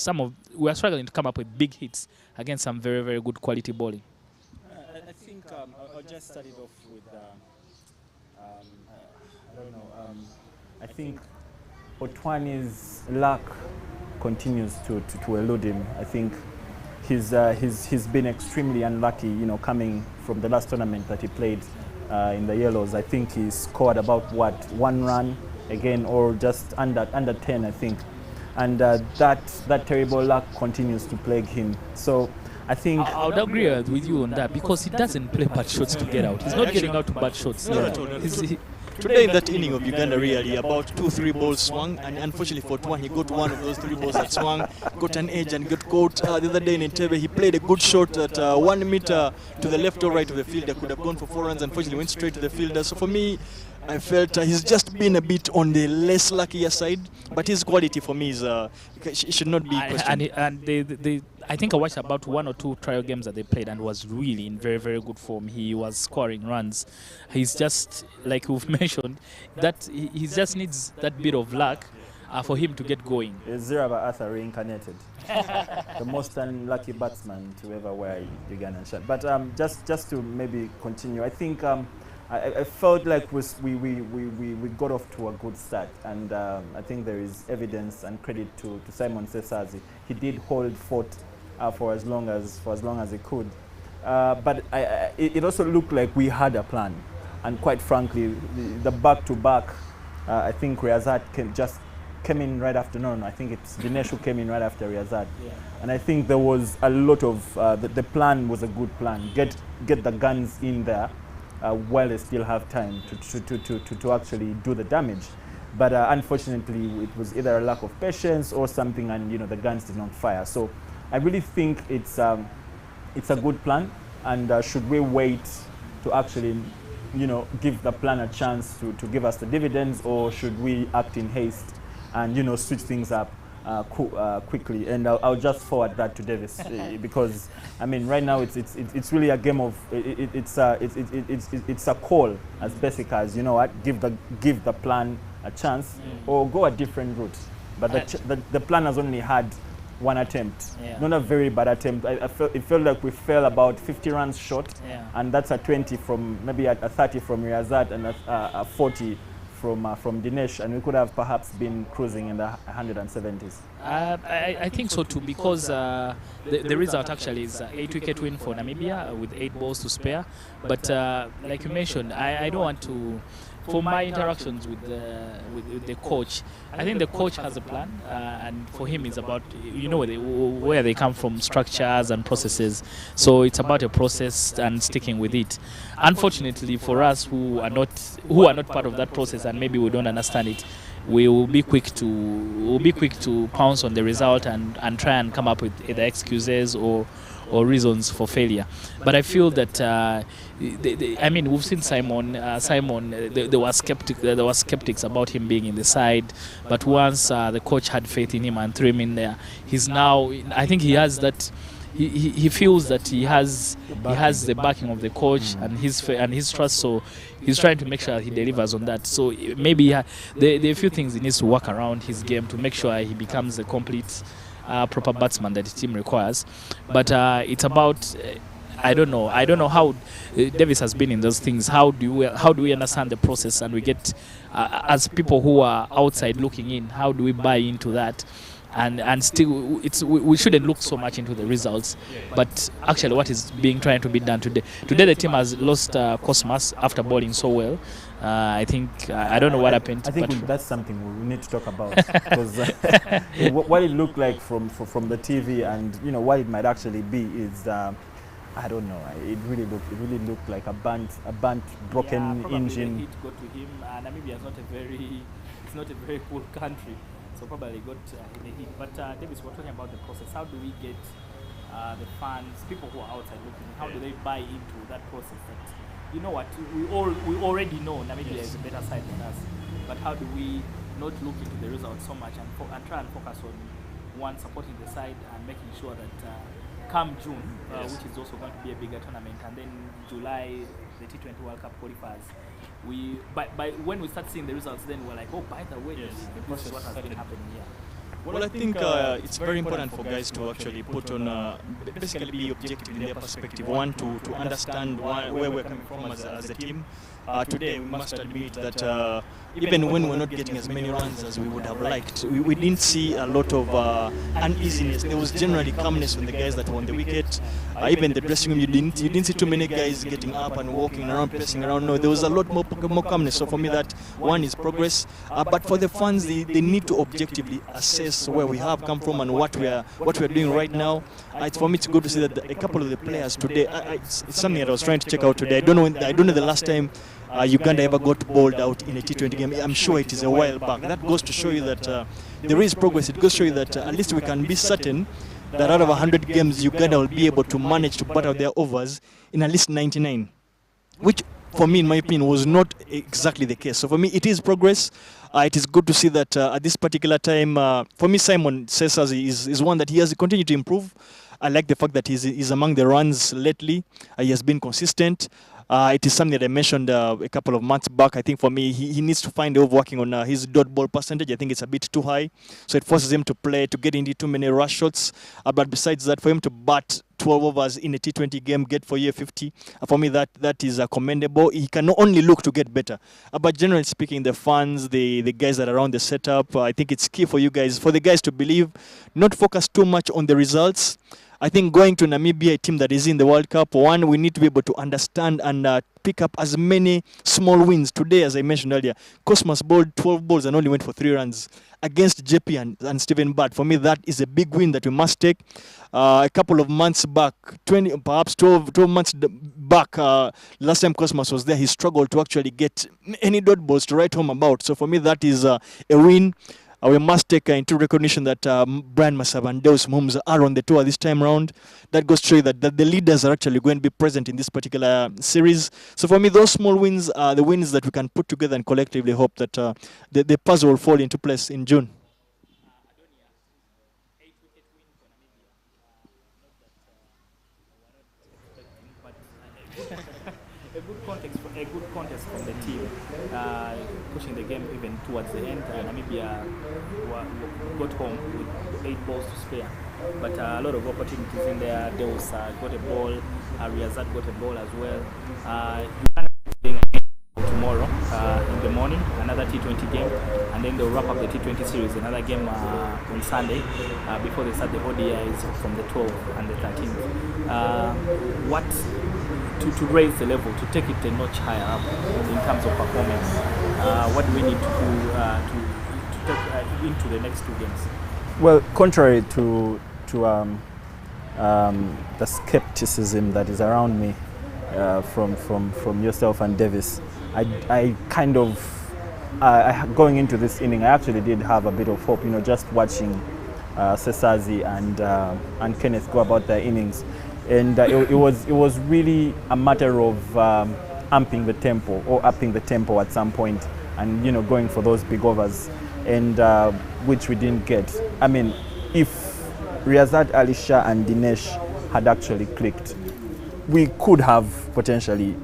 we are struggling to come up with big hits against some very, very good quality bowling. I think I'll just start it off with. I don't know. I think Otwani's luck continues to elude him. I think he's been extremely unlucky. You know, coming from the last tournament that he played. In the Yellows, I think he scored about 1 run again, or just under 10, I think, and that terrible luck continues to plague him. So I think I would agree with you on that, because he doesn't play bad shots to get out. He's not getting out to bad shots. Today in that inning of Uganda, really, about 2-3 balls swung, and unfortunately for Twan, he got one of those 3 balls that swung, got an edge and got caught. The other day in Entebbe, he played a good shot at 1 meter to the left or right of the fielder, could have gone for 4 runs, unfortunately went straight to the fielder. So for me, I felt he's just been a bit on the less luckier side, but his quality for me is should not be questioned. And I think I watched about 1 or 2 trial games that they played, and was really in very, very good form. He was scoring runs. He's just, like we've mentioned, that he just needs that bit of luck for him to get going. Ziraba Arthur reincarnated, the most unlucky batsman to ever wear the Ugandan shirt. But just to maybe continue, I think I felt like we got off to a good start, and I think there is evidence and credit to Simon Sesazi. He did hold fort for as long as he could, but it also looked like we had a plan, and quite frankly, the back-to-back, I think Riyazat came in right after. No, I think it's Dinesh who came in right after Riyazat, and I think there was a lot of the plan was a good plan. Get the guns in there while they still have time to actually do the damage. But unfortunately, it was either a lack of patience or something, and the guns did not fire. So I really think it's a good plan, and should we wait to actually give the plan a chance to give us the dividends, or should we act in haste and switch things up quickly? And I'll just forward that to Davis because I mean right now it's really a game of it's a call as basic as give the plan a chance or go a different route. But the plan has only had 1 attempt, not a very bad attempt. It felt like we fell about 50 runs short, and that's a 20 from maybe a 30 from Riyazat and a 40 from Dinesh, and we could have perhaps been cruising in the 170s. I think so too, because the result actually is 8-wicket win for Namibia with 8 balls to spare. But like you mentioned, I don't want to. For my interactions with the coach, I think the coach has a plan, and for him it's about where they come from, structures and processes. So it's about a process and sticking with it. Unfortunately for us who are not part of that process, and maybe we don't understand it, we will be quick to pounce on the result and try and come up with either excuses or reasons for failure. But I feel that I mean, we've seen Simon. There were skeptics about him being in the side, but once the coach had faith in him and threw him in there, he's now. I think he has that. He feels that he has the backing of the coach and his trust. So he's trying to make sure he delivers on that. So maybe there are a few things he needs to work around his game to make sure he becomes a complete. Proper batsman that the team requires, but it's about I don't know how Davis has been in those things. How do we understand the process, and we get as people who are outside looking in, how do we buy into that and still we shouldn't look so much into the results, but actually what is being trying to be done today. Today the team has lost Cosmas after bowling so well. I think I don't know what happened. I think that's something we need to talk about, because what it looked like from the TV and what it might actually be is I don't know. It really looked like a burnt broken engine. It got to him. Namibia is not a very cool country, so probably got in the heat. But Davis, we're talking about the process. How do we get the fans, people who are outside looking, how do they buy into that process? That, you know what, we already know Namibia is a better side than us, but how do we not look into the results so much and try and focus on one, supporting the side and making sure that come June, which is also going to be a bigger tournament, and then July, the T20 World Cup qualifiers, by when we start seeing the results, then we're like, oh, by the way, this is what has been happening here. Well, I think it's very important for guys to actually put on, basically be objective in their perspective. One, to understand where we're coming from as a team. Today, we must admit that even when we're not getting as many runs as we would have liked, we didn't see a lot of uneasiness. There was generally calmness on the guys that were on the wicket. Even the dressing room, you didn't see too many guys getting up and walking around, pacing around. No, there was a lot more calmness. So for me, that one is progress. But for the fans, they need to objectively assess where we have come from and what we are doing right now. For me, it's good to see that a couple of the players today. It's something that I was trying to check out today. I don't know the last time Uganda ever got bowled out in a T20 game. I'm sure it is a while back. That goes to show you that there is progress. It goes to show you that at least we can be certain that out of 100 games, Uganda will be able to manage to bat out their overs in at least 99, which for me, in my opinion, was not exactly the case. So for me, it is progress. It is good to see that at this particular time, for me, Simon Cesars is one that he has continued to improve. I like the fact that he's among the runs lately. He has been consistent. It is something that I mentioned a couple of months back. I think for me, he needs to find a way of working on his dot ball percentage. I think it's a bit too high. So it forces him to get into too many rush shots. But besides that, for him to bat 12 overs in a T20 game, get for year 50, for me, that is commendable. He can not only look to get better. But generally speaking, the fans, the guys that are around the setup, I think it's key for the guys to believe, not focus too much on the results. I think going to Namibia, a team that is in the World Cup, one, we need to be able to understand and pick up as many small wins. Today, as I mentioned earlier, Cosmas bowled 12 balls and only went for 3 runs against JP and Stephen Butt. For me, that is a big win that we must take. A couple of months back, 12 months back, last time Cosmas was there, he struggled to actually get any dot balls to write home about. So for me, that is a win. We must take into recognition that Brian Masaba and Deus Mumza are on the tour this time round. That goes to show you that the leaders are actually going to be present in this particular series. So for me, those small wins are the wins that we can put together and collectively hope that the puzzle will fall into place in June. A good contest from the team, pushing the game even towards the end. Namibia got home with 8 balls to spare, but a lot of opportunities in there. Deus got a ball, Riazat got a ball as well. Uganda playing tomorrow in the morning, another T20 game, and then they'll wrap up the T20 series, another game on Sunday before they start the ODIs from the 12th and the 13th. To raise the level, to take it a notch higher up in terms of performance, what do we need to do to take into the next 2 games? Well, contrary to the skepticism that is around me from yourself and Davis, I kind of going into this inning, I actually did have a bit of hope. Just watching Cesazi and Kenneth go about their innings. And it was really a matter of upping the tempo at some point, and going for those big overs, and which we didn't get. I mean, if Riazat, Alisha and Dinesh had actually clicked, we could have potentially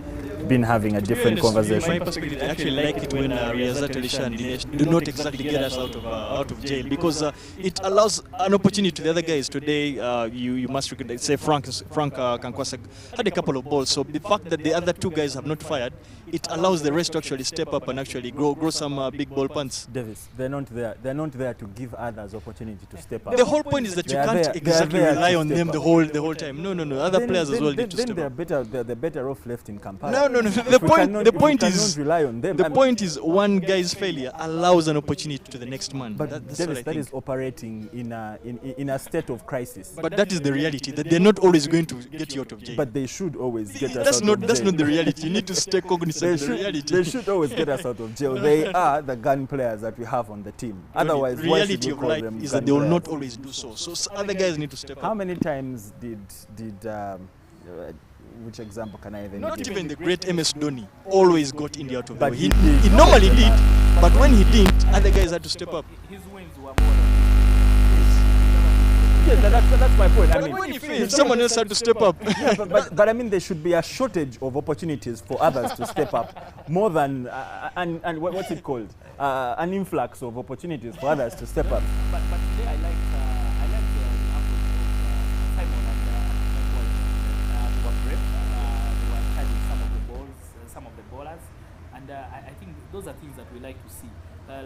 been having a different In my conversation. perspective, I actually like it when Riyazat Elisha and Dinesh do not exactly get us out of jail, because it allows an opportunity to the other guys. Today, you must recognize, say Frank Kankwasa had a couple of balls, so the fact that the other two guys have not fired, it allows the rest to actually step up and actually grow some big ball punts. Davis, they're not there. They're not there to give others opportunity to step up. The whole point is that you can't exactly rely on them the whole time. No. Other players as well need to step up. They're better off left in Kampala. No. The point is one guy's failure allows an opportunity to the next man. But Davis, that is operating in a state of crisis. But that is the reality, that they're not always going to get you out of jail. But they should always get us out of jail. That's not the reality. You need to stay cognizant of the reality. They should always get us out of jail. They are the gun players that we have on the team. Otherwise, the reality of life is that they will not always do so. So other guys need to step up. How many times did which example can I even Not give? even the great MS Dhoni always got India out of the way. He normally did, but when he didn't, other guys had to step up. His wins were more than That's my point. But when he failed, someone else had to step up. Yeah, but I mean, there should be a shortage of opportunities for others to step up, more than and what's it called? An influx of opportunities for others to step up. But today I like the approach of Simon and they were brave. They were charging some of the ballers, and I think those are things that we like to see.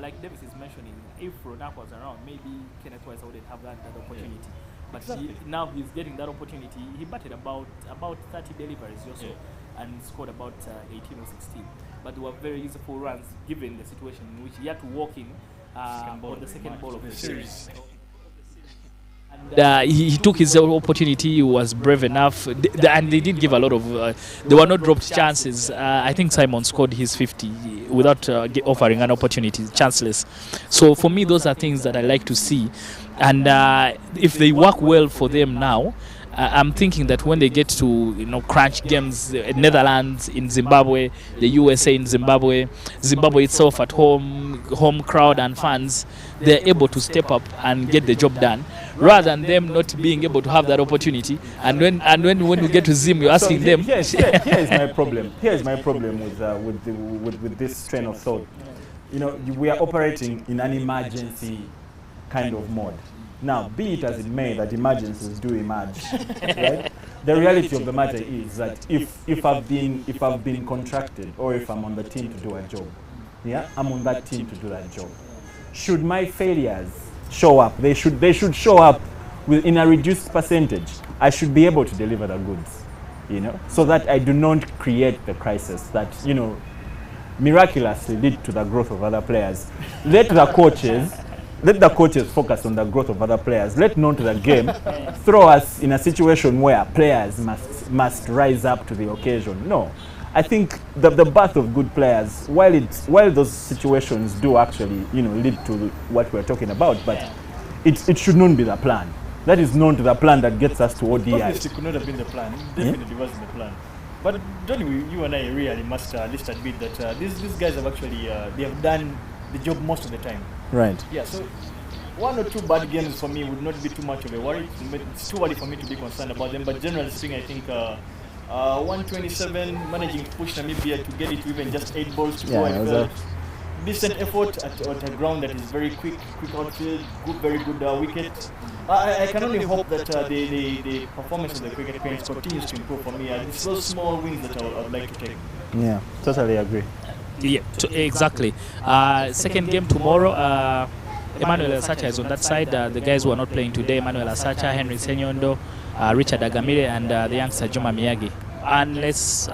Like Davis is mentioning, if Ronak was around, maybe Kenneth Wise wouldn't have that opportunity. But now he's getting that opportunity. He batted about 30 deliveries or so, and scored about 18 or 16. But they were very useful runs given the situation in which he had to walk in on the second ball of the series. And he took his opportunity. He was brave enough, and they did give a lot of. There were no dropped chances. I think Simon scored his 50 without offering an opportunity, chanceless. So for me, those are things that I like to see, and if they work well for them now. I'm thinking that when they get to crunch games, Netherlands in Zimbabwe, the USA in Zimbabwe itself at home crowd and fans, they're able to step up and get the job done, rather than them not being able to have that opportunity. And when we get to Zim, you're asking them. Here is my problem. Here is my problem with this train of thought. We are operating in an emergency kind of mode. Now, be it as it may that emergencies do emerge, right? The reality of the matter is that if I've been contracted, or if I'm on the team to do a job, I'm on that team to do that job. Should my failures show up, they should show up in a reduced percentage. I should be able to deliver the goods, so that I do not create the crisis that miraculously lead to the growth of other players. Let the coaches focus on the growth of other players. Let not the game throw us in a situation where players must rise up to the occasion. No, I think the birth of good players, while those situations do actually lead to what we're talking about, but it should not be the plan. That is not the plan that gets us to ODI. Obviously, it could not have been the plan. It definitely wasn't the plan. But Johnny, you and I really must at least admit that these guys have actually they have done the job most of the time. Right. Yeah, so one or two bad games for me would not be too much of a worry. It's too early for me to be concerned about them. But generally speaking, I think 127 managing to push Namibia to get it to even just 8 balls to go. I felt decent effort at a ground that is very quick outfield, very good wicket. I can only hope that the performance of the cricket players continues to improve for me. It's those small wins that I would like to take. Yeah, totally agree. Yeah, exactly. Second game tomorrow. Emmanuel Asacha is on that side. The guys who are not playing today: Emmanuel Asacha, Henry Senyondo, Richard Agamire, and the youngster Juma Miyagi. Unless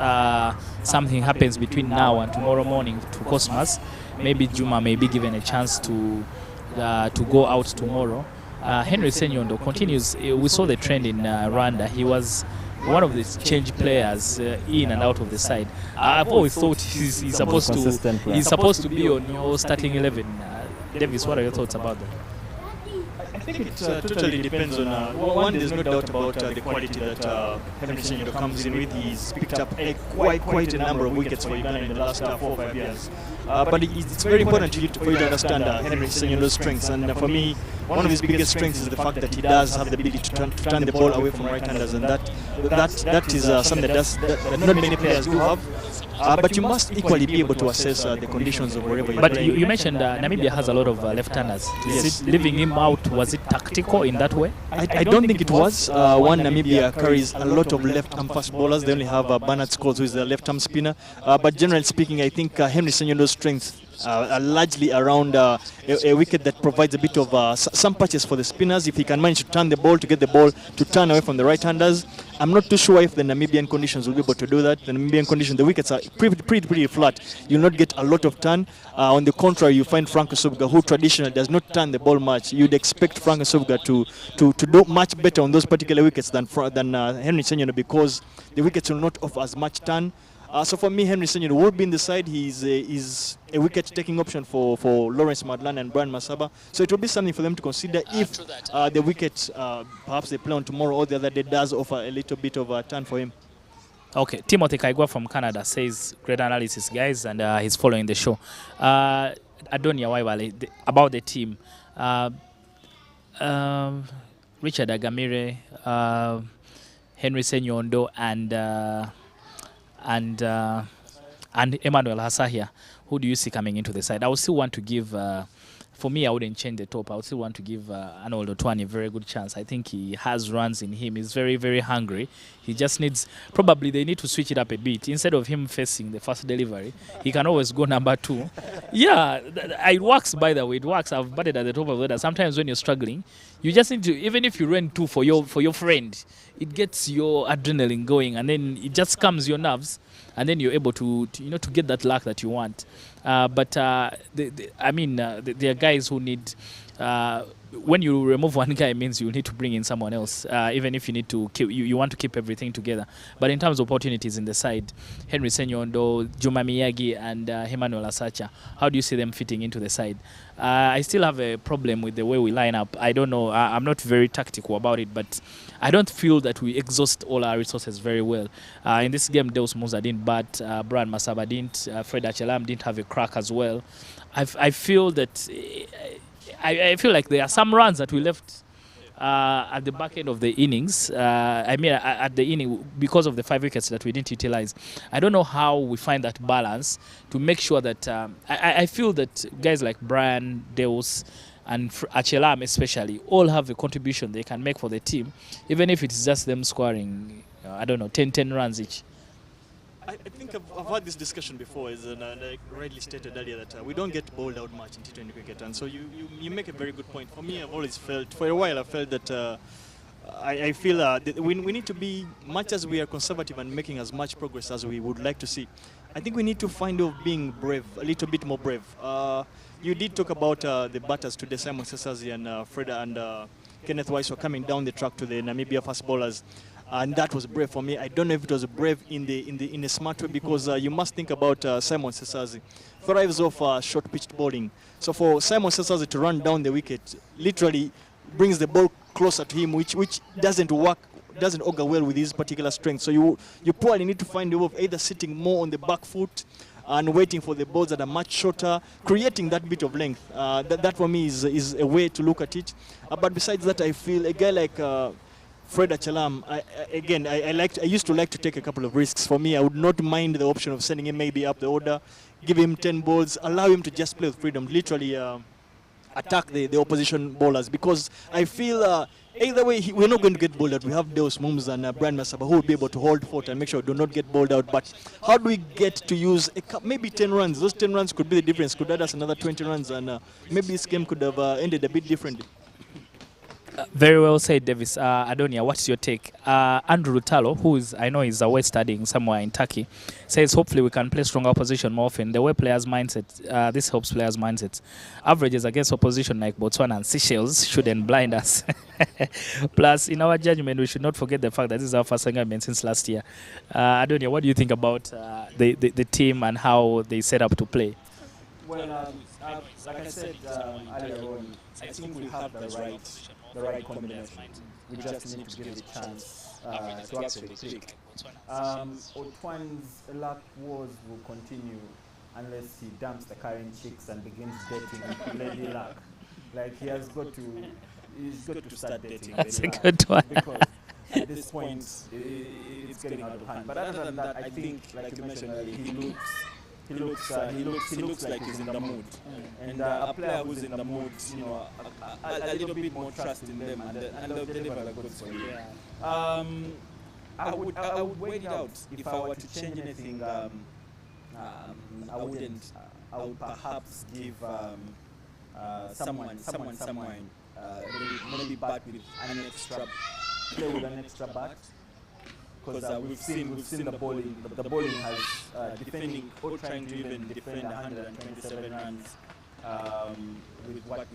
something happens between now and tomorrow morning to Cosmos, maybe Juma may be given a chance to go out tomorrow. Henry Senyondo continues. We saw the trend in Rwanda. He was one of the change players in and out of the side. I've always thought he's supposed to be on your starting 11. Davis, what are your thoughts about that? I think it totally depends on one. There's no doubt about the quality that Henry Senyondo comes in with. He's picked up quite a number of wickets for Uganda in the last 4 or 5 years. But it's very important for you to understand Henry Senyondo's strengths. And for me, one of his biggest strengths is the fact that he does have the ability to turn the ball away from right-handers, and that is something that not many players do have. But you must equally be able to assess the conditions of wherever you're But playing. you mentioned Namibia has a lot of left-handers. Is it leaving him out? Was it tactical in that way? I don't think it was. One, Namibia carries a lot of left-arm fast bowlers. They only have Bernard Scholes, who is the left-arm spinner. But generally speaking, I think Henry Senyondo's strength are largely around a wicket that provides a bit of some patches for the spinners. If he can manage to turn the ball, to get the ball to turn away from the right-handers, I'm not too sure if the Namibian conditions will be able to do that. The Namibian conditions, the wickets are pretty flat. You'll not get a lot of turn. On the contrary, you find Frank Subga, who traditionally does not turn the ball much. You'd expect Frank Subga to do much better on those particular wickets than Henry Senyondo, because the wickets will not offer as much turn. So for me, Henry Senyondo will be in the side. He's a wicket-taking option for Lawrence Madlan and Brian Masaba. So it will be something for them to consider if the wicket, perhaps they play on tomorrow or the other day, does offer a little bit of a turn for him. Okay, Timothy Kaigwa from Canada says, great analysis, guys, and he's following the show. Adonia Waiwale, about the team. Richard Agamire, Henry Senyondo, and Emmanuel Hasahia. Who do you see coming into the side? I would still want to give, for me, I wouldn't change the top. I would still want to give Arnold Otwani a very good chance. I think he has runs in him. He's very, very hungry. He just needs, probably they need to switch it up a bit. Instead of him facing the first delivery, he can always go number 2. Yeah, it works, by the way. It works. I've batted at the top of the order. Sometimes when you're struggling, you just need to, even if you run 2 for your friend, it gets your adrenaline going, and then it just calms your nerves, and then you're able to get that luck that you want. But there are guys who need. When you remove one guy, it means you need to bring in someone else. Even if you need to keep, you want to keep everything together. But in terms of opportunities in the side, Henry Senyondo, Juma Miyagi, and Emmanuel Asacha, how do you see them fitting into the side? I still have a problem with the way we line up. I don't know. I'm not very tactical about it, but I don't feel that we exhaust all our resources very well. In this game, Deus Musa didn't bat, Brian Masaba didn't, Fred Achelam didn't have a crack as well. I feel that. I feel like there are some runs that we left at the back end of the innings. At the inning, because of the 5 wickets that we didn't utilize. I don't know how we find that balance to make sure that I feel that guys like Brian, Deus, and Achelam especially all have a contribution they can make for the team, even if it's just them scoring, 10 runs each. I think I've had this discussion before, like rightly stated earlier, that we don't get bowled out much in T20 cricket, and so you make a very good point. For me, I've always felt, for a while, I felt that I feel that we need to be, much as we are conservative and making as much progress as we would like to see, I think we need to find out being brave, a little bit more brave. You did talk about the batters today, Simon Sesazi and Fred and Kenneth Weiss were coming down the track to the Namibia fast bowlers. And that was brave for me. I don't know if it was brave in a smart way, because you must think about Simon Sesazi. Thrives off short-pitched bowling. So for Simon Sesazi to run down the wicket literally brings the ball closer to him, which doesn't work, doesn't augur well with his particular strength. So you probably need to find a way of either sitting more on the back foot and waiting for the balls that are much shorter, creating that bit of length. That for me is a way to look at it. But besides that, I feel a guy like Fred Achelam, I used to like to take a couple of risks. For me, I would not mind the option of sending him maybe up the order, give him 10 balls, allow him to just play with freedom, literally attack the opposition bowlers. Because I feel either way, we're not going to get bowled out. We have Deus Mums and Brian Masaba who will be able to hold fort and make sure we do not get bowled out. But how do we get to use maybe 10 runs? Those 10 runs could be the difference, could add us another 20 runs, and maybe this game could have ended a bit differently. Very well said, Davis. Adonia, what's your take? Andrew Rutalo, I know is away studying somewhere in Turkey, says hopefully we can play stronger opposition more often. The way players' mindset, this helps players' mindsets. Averages against opposition like Botswana and Seychelles shouldn't blind us. Plus, in our judgment, we should not forget the fact that this is our first engagement since last year. Adonia, what do you think about the team and how they set up to play? Well, like I said earlier on, I think we have the right combination. We just need to give it a chance to actually click. Otwan's luck wars will continue unless he dumps the current chicks and begins dating Lady Luck. Like he's got to start dating. That's a good one. Because at this point, it's getting out of hand. But other than that, I think, like you mentioned earlier, he looks like he's in the mood. And a player who's in the mood, you know, a little bit more trust in them, and they'll deliver the goods for you. I would wait it out. If I were to change anything, I wouldn't. I would perhaps give someone maybe bat with an extra, play with an extra bat. Because we've seen the bowling. The bowling has defending or trying to even defend 127 runs with what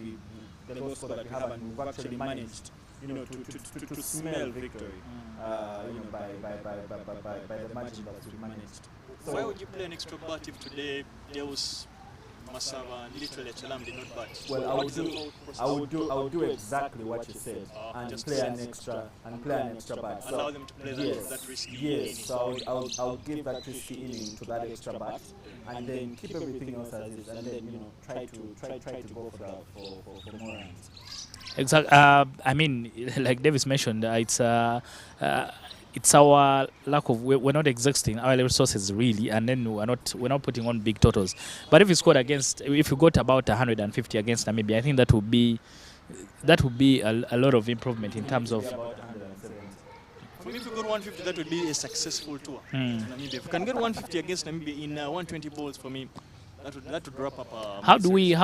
the low score that we have, and we've actually managed, you know, to smell victory, you know, by the margin that we've managed. So why would you play an extra bat if today there was Masava and literally Chalam did not bat? Well, I would do exactly what you said, and play an extra bat. So allow them to play that risky inning. So I'll give that risky inning to that extra bat, and then keep everything else as is, and then, you know, try to go for more runs. Exactly. I mean, like Davis mentioned, it's our lack of, we're not exhausting our resources really, and then we're not putting on big totals. But if you got about 150 against Namibia, I think that would be a lot of improvement in terms of. For me, if we got 150, that would be a successful tour to Namibia. If we can get 150 against Namibia in 120 balls, for me, that would wrap up. How do we?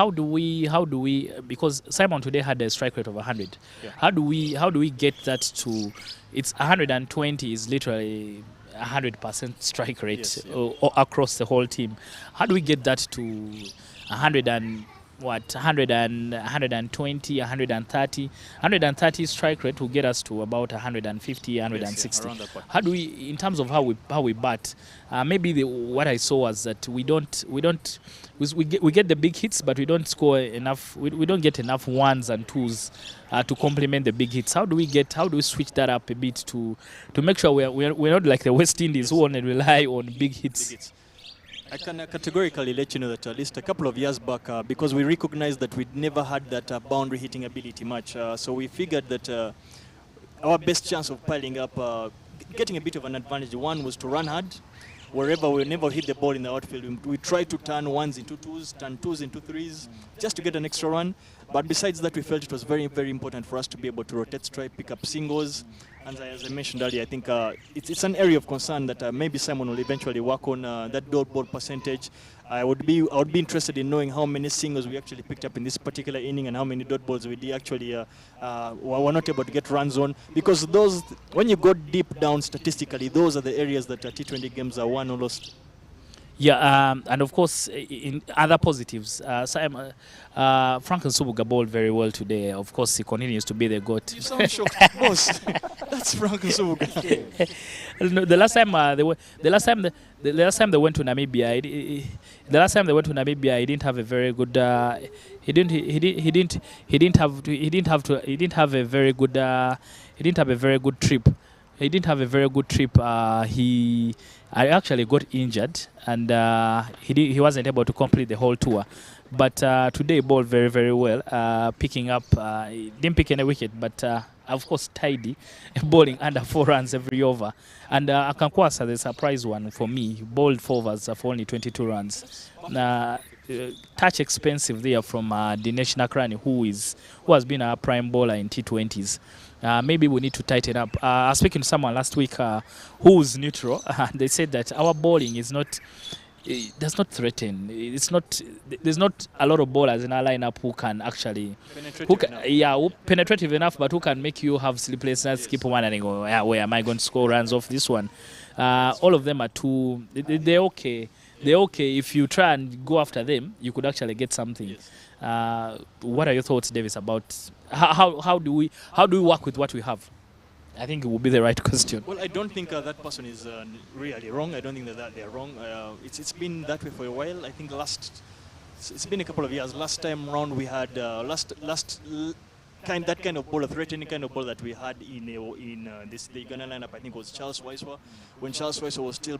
Because Simon today had a strike rate of 100. Yeah. How do we get that to? It's 120 is literally 100% strike rate, yes, yeah. or across the whole team. How do we get that to 100 and what? 120, 130. 130 strike rate will get us to about 150, 160. Yes, yeah, how do we, in terms of how we bat? Maybe what I saw was that we get the big hits, but we don't score enough. We don't get enough ones and twos to complement the big hits. How do we switch that up a bit to make sure we're not like the West Indies who only rely on big hits? I can categorically let you know that at least a couple of years back, because we recognized that we'd never had that boundary hitting ability much, so we figured that our best chance of piling up, getting a bit of an advantage, one was to run hard. Wherever we never hit the ball in the outfield, we try to turn ones into twos, turn twos into threes, just to get an extra run. But besides that, we felt it was very, very important for us to be able to rotate strike, pick up singles. And as I mentioned earlier, I think it's an area of concern that maybe Simon will eventually work on that dot ball percentage. I would be interested in knowing how many singles we actually picked up in this particular inning and how many dot balls we did actually were not able to get runs on. Because those, when you go deep down statistically, those are the areas that T20 games are won or lost. Yeah, and of course, in other positives, Frank Nsubuga bowled very well today. Of course, he continues to be the GOAT. You sound shocked, boss. That's Frank Nsubuga. No, the last time they went to Namibia, he didn't have a very good. He didn't have a very good trip. He didn't have a very good trip. I actually got injured, and he wasn't able to complete the whole tour. But today he bowled very, very well, picking up. He didn't pick any wicket, but of course tidy, bowling under 4 runs every over. And Akankwasa, the surprise one for me, he bowled 4 overs for only 22 runs. Touch expensive there from Dinesh Nakrani, who has been a prime bowler in T20s. Maybe we need to tighten up. I was speaking to someone last week who was neutral. They said that our bowling does not threaten. There's not a lot of bowlers in our lineup who can actually penetrative enough, but who can make you have sleepless nights, keep wondering, where am I going to score runs off this one? All of them are too. They're okay. They're okay. If you try and go after them, you could actually get something. Yes. What are your thoughts, Davis, about how do we work with what we have? I think it would be the right question. Well, I don't think that person is really wrong. I don't think that they are wrong. It's been that way for a while. I think it's been a couple of years. Last time round we had that kind of ball, a threatening kind of ball that we had in the Ghana lineup. I think it was Charles Wisewa. When Charles Wisewa was still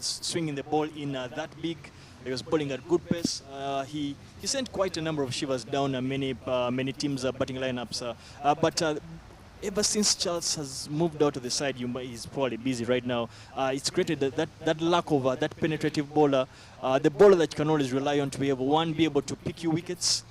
swinging the ball in that big, he was bowling at good pace. He sent quite a number of shivers down many teams' batting lineups. But ever since Charles has moved out of the side, he's probably busy right now. It's created that lack of that penetrative bowler, the bowler that you can always rely on to be able to pick you wickets.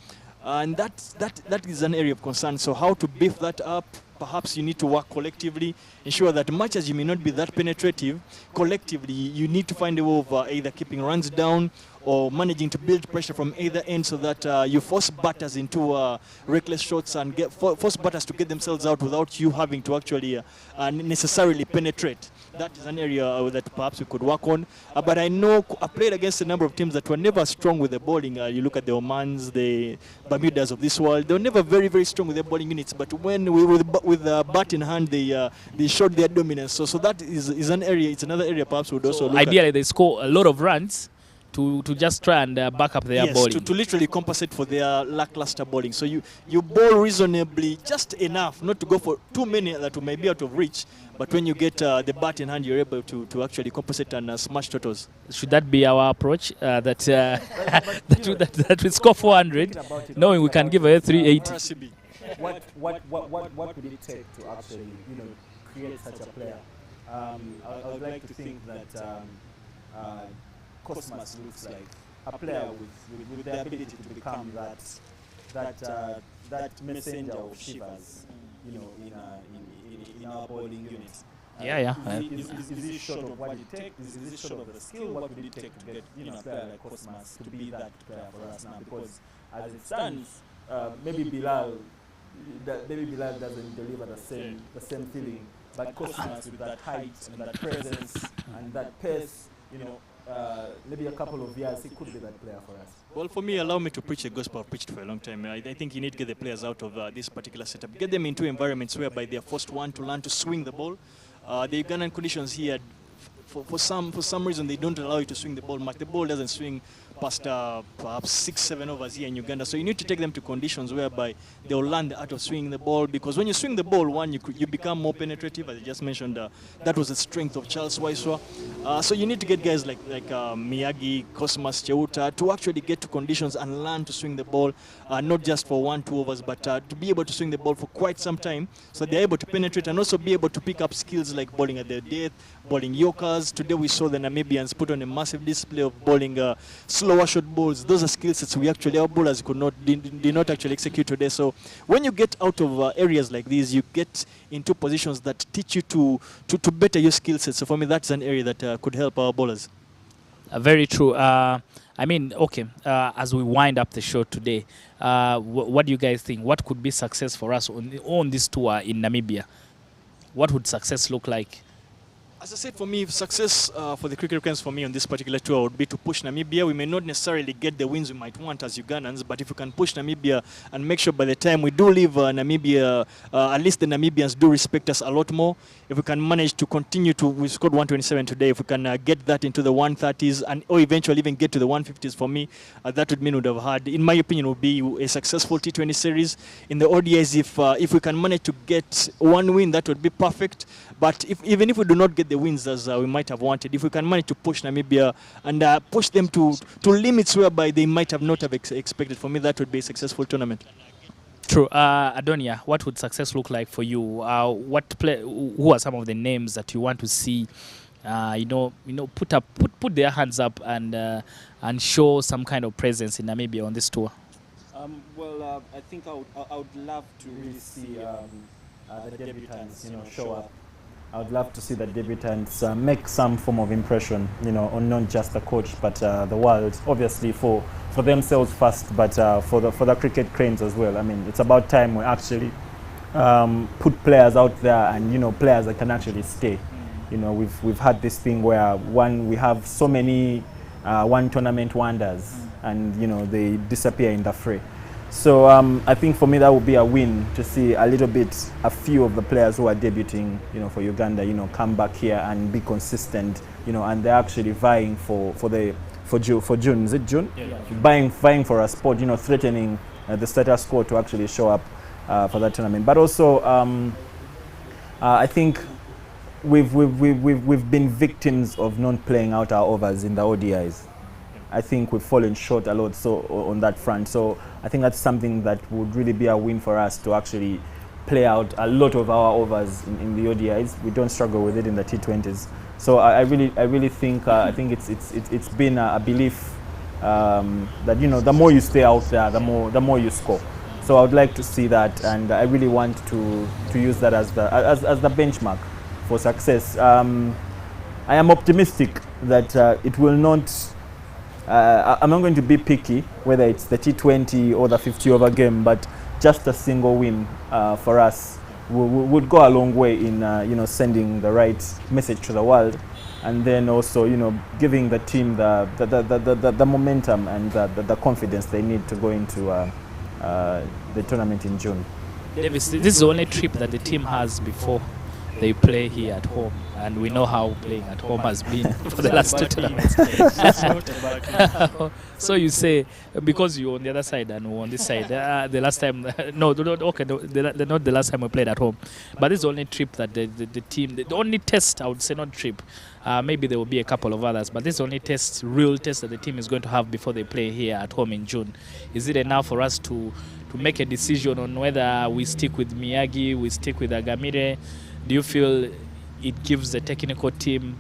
And that is an area of concern. So how to beef that up? Perhaps you need to work collectively, ensure that much as you may not be that penetrative, collectively you need to find a way of either keeping runs down or managing to build pressure from either end so that you force batters into reckless shots and force batters to get themselves out without you having to actually necessarily penetrate. That is an area that perhaps we could work on. But I know I played against a number of teams that were never strong with the bowling. You look at the Omans, the Bermudas of this world, they were never very, very strong with their bowling units. But when with bat in hand, they showed their dominance. So that is an area. It's another area perhaps we would also look at. Ideally, they score a lot of runs to just try and back up their bowling. To literally compensate for their lackluster bowling. So you bowl reasonably, just enough, not to go for too many that may be out of reach. But when you get the bat in hand, you're able to actually compensate and smash totals. Should that be our approach? That we score 400, knowing we can give a 380. What would it take to actually create such a player? I would like to think that Cosmas looks like a player with the ability to become that messenger of shivers, in our bowling unit. Is he short of what it takes? Is he short of the skill? What would it take to get a player like Cosmas to be that player for us now? Because as it stands, maybe Bilal doesn't deliver the same feeling, but Cosmas with that height and that presence and that pace, maybe a couple of years, he could be that player for us. Well, for me, allow me to preach a gospel I've preached for a long time. I think you need to get the players out of this particular setup. Get them into environments whereby they are forced to learn to swing the ball. The Ugandan conditions here, for some reason, they don't allow you to swing the ball much. The ball doesn't swing past perhaps 6-7 overs here in Uganda. So you need to take them to conditions whereby they will learn the art of swinging the ball, because when you swing the ball, you become more penetrative. As I just mentioned, that was the strength of Charles Waiswa. So you need to get guys like Miyagi, Cosmas, Cheuta to actually get to conditions and learn to swing the ball, not just for 1-2 overs, but to be able to swing the ball for quite some time, so they're able to penetrate and also be able to pick up skills like bowling at the death, bowling Yorkers. Today we saw the Namibians put on a massive display of bowling slower short balls. Those are skill sets our bowlers did not actually execute today. So when you get out of areas like these, you get into positions that teach you to better your skill sets. So for me, that's an area that could help our bowlers. Very true. As we wind up the show today, what do you guys think? What could be success for us on this tour in Namibia? What would success look like? As I said, for me, success for the cricket fans for me on this particular tour would be to push Namibia. We may not necessarily get the wins we might want as Ugandans, but if we can push Namibia and make sure by the time we do leave Namibia, at least the Namibians do respect us a lot more. If we can manage to continue we scored 127 today, if we can get that into the 130s or eventually even get to the 150s, for me, that would mean we would have had, in my opinion, would be a successful T20 series. In the ODIs, if we can manage to get one win, that would be perfect. But even if we do not get the wins as we might have wanted, if we can manage to push Namibia and push them to limits whereby they might have not have expected, for me that would be a successful tournament. True. Adonia, what would success look like for you? Who are some of the names that you want to see put their hands up and show some kind of presence in Namibia on this tour? I think I would love to really see the debutants show up. I would love to see the debutants make some form of impression, on not just the coach but the world. Obviously for themselves first, but for the cricket cranes as well. I mean, it's about time we actually put players out there and players that can actually stay. We've had this thing where we have so many one tournament wonders and they disappear in the fray. So I think for me that would be a win to see a few of the players who are debuting, for Uganda, come back here and be consistent, and they're actually vying for June. Is it June? Yeah. Vying for a spot, threatening the status quo to actually show up for that tournament. But also, I think we've been victims of not playing out our overs in the ODIs. I think we've fallen short a lot on that front. So I think that's something that would really be a win for us to actually play out a lot of our overs in the ODIs. We don't struggle with it in the T20s. So I really think it's been a belief that the more you stay out there, the more you score. So I would like to see that, and I really want to use that as the benchmark for success. I am optimistic that it will not. I'm not going to be picky whether it's the T20 or the 50-over game, but just a single win for us would go a long way in sending the right message to the world, and then also giving the team the momentum and the confidence they need to go into the tournament in June. Davis, this is the only trip that the team has before they play here at home, and we know how playing at home has been for the last two tournaments. So you say, because you're on the other side and we're on this side, the last time, not the last time we played at home, but this is the only trip that the team, the only test, I would say, not trip, maybe there will be a couple of others, but this is the only real test that the team is going to have before they play here at home in June. Is it enough for us to make a decision on whether we stick with Miyagi, we stick with Agamire? Do you feel it gives the technical team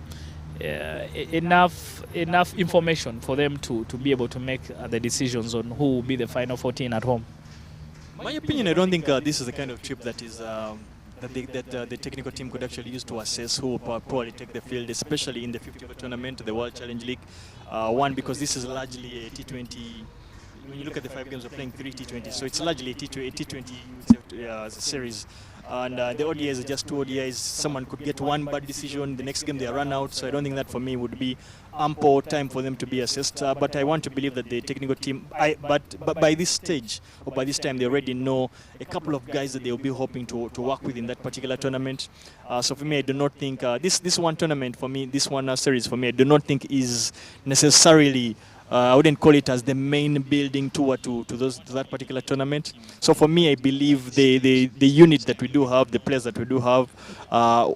enough information for them to be able to make the decisions on who will be the final 14 at home? My opinion, I don't think this is the kind of trip that is that the technical team could actually use to assess who will probably take the field, especially in the 50-over tournament, the World Challenge League. One, because this is largely a T20. When you look at the 5 games, we're playing 3 T20s, so it's largely a T20 series. And the ODIs are just 2 ODIs. Someone could get one bad decision, the next game they run out. So I don't think that for me would be ample time for them to be assessed. But I want to believe that the technical team, but by this stage, or by this time, they already know a couple of guys that they will be hoping to work with in that particular tournament. So for me, I do not think this one tournament for me, this one series for me, I do not think is necessarily I wouldn't call it as the main building tour to that particular tournament. So for me, I believe the unit that we do have, the players that we do have,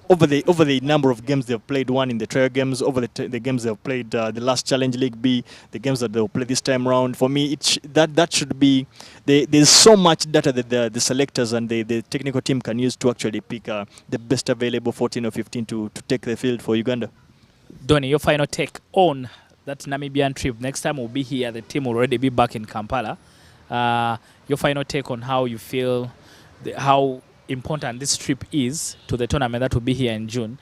over the number of games they've played, one in the trial games, over the games they've played, the last Challenge League B, the games that they'll play this time around. For me, that should be there's so much data that the selectors and the technical team can use to actually pick the best available 14 or 15 to take the field for Uganda. Donny, your final take on that Namibian trip. Next time we'll be here, the team will already be back in Kampala. Your final take on how you feel, how important this trip is to the tournament that will be here in June,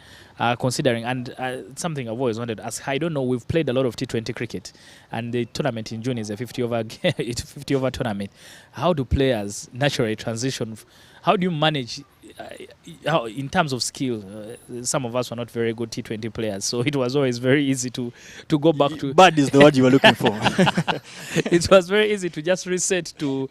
considering, and something I've always wanted to ask, I don't know, we've played a lot of T20 cricket, and the tournament in June is a 50-over tournament. How do players naturally transition? How do you manage how, in terms of skill, some of us were not very good T20 players, so it was always very easy to go back to... Bad is the word you were looking for. It was very easy to just reset to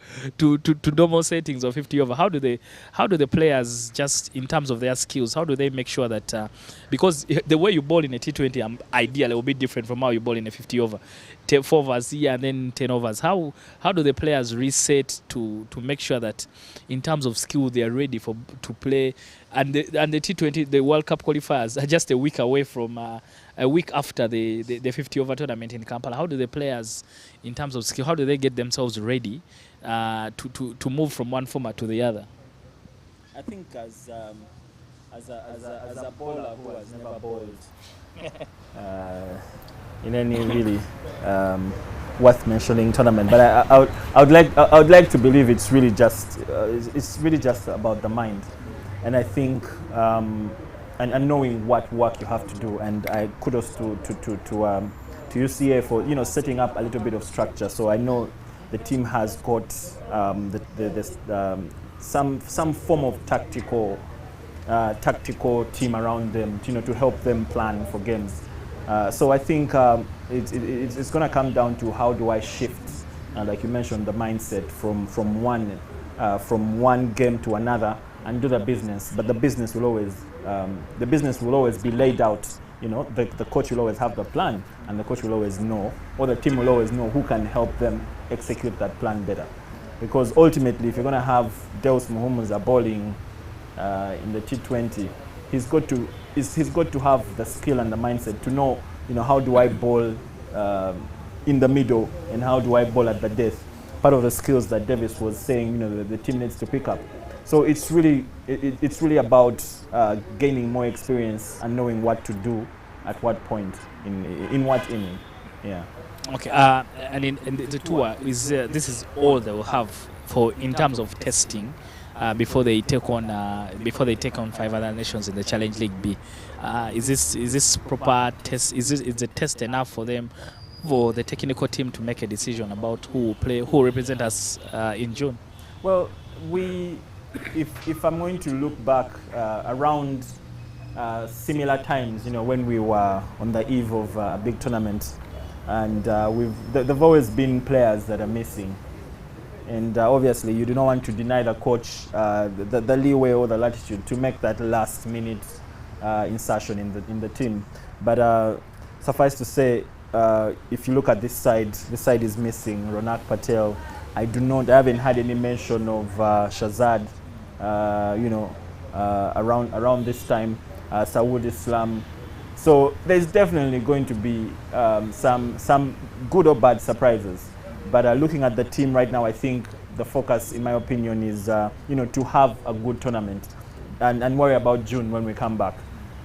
normal settings of 50 over. How do the players, just in terms of their skills, how do they make sure that... because the way you bowl in a T20 ideally will be different from how you bowl in a 50 over. 4 overs here and then 10 overs. How do the players reset to make sure that in terms of skill they are ready to play, and the T20, the World Cup qualifiers are just a week away from a week after the 50 over tournament in Kampala? How do the players, in terms of skill, how do they get themselves ready to move from one format to the other? I think as a bowler who has never bowled in any really worth mentioning tournament, but I would like to believe it's really just about the mind, and I think and knowing what work you have to do, and I kudos to UCA for setting up a little bit of structure. So I know the team has got some form of tactical team around them, to help them plan for games. So I think it's going to come down to how do I shift, like you mentioned, the mindset from one game to another and do the business. But the business will always be laid out. The coach will always have the plan, and the coach will always know, or the team will always know who can help them execute that plan better. Because ultimately, if you're going to have Deus Muhumuza bowling in the T20, he's got to have the skill and the mindset to know, how do I bowl in the middle and how do I bowl at the death. Part of the skills that Davis was saying, the team needs to pick up. So it's really it's really about gaining more experience and knowing what to do at what point in what inning. Yeah. Okay, and in the tour is this is all they will have for in terms of testing before they take on 5 other nations in the Challenge League B. Is this proper test? Is the test enough for them, for the technical team to make a decision about who represent us in June? Well, if I'm going to look back around similar times, when we were on the eve of a big tournament, and there've always been players that are missing, and obviously you do not want to deny the coach the leeway or the latitude to make that last minute insertion in the team. But suffice to say, if you look at this side is missing Ronak Patel. I haven't had any mention of Shazad, around this time, Sawood Islam. So there's definitely going to be some good or bad surprises. But looking at the team right now, I think the focus, in my opinion, is to have a good tournament and worry about June when we come back.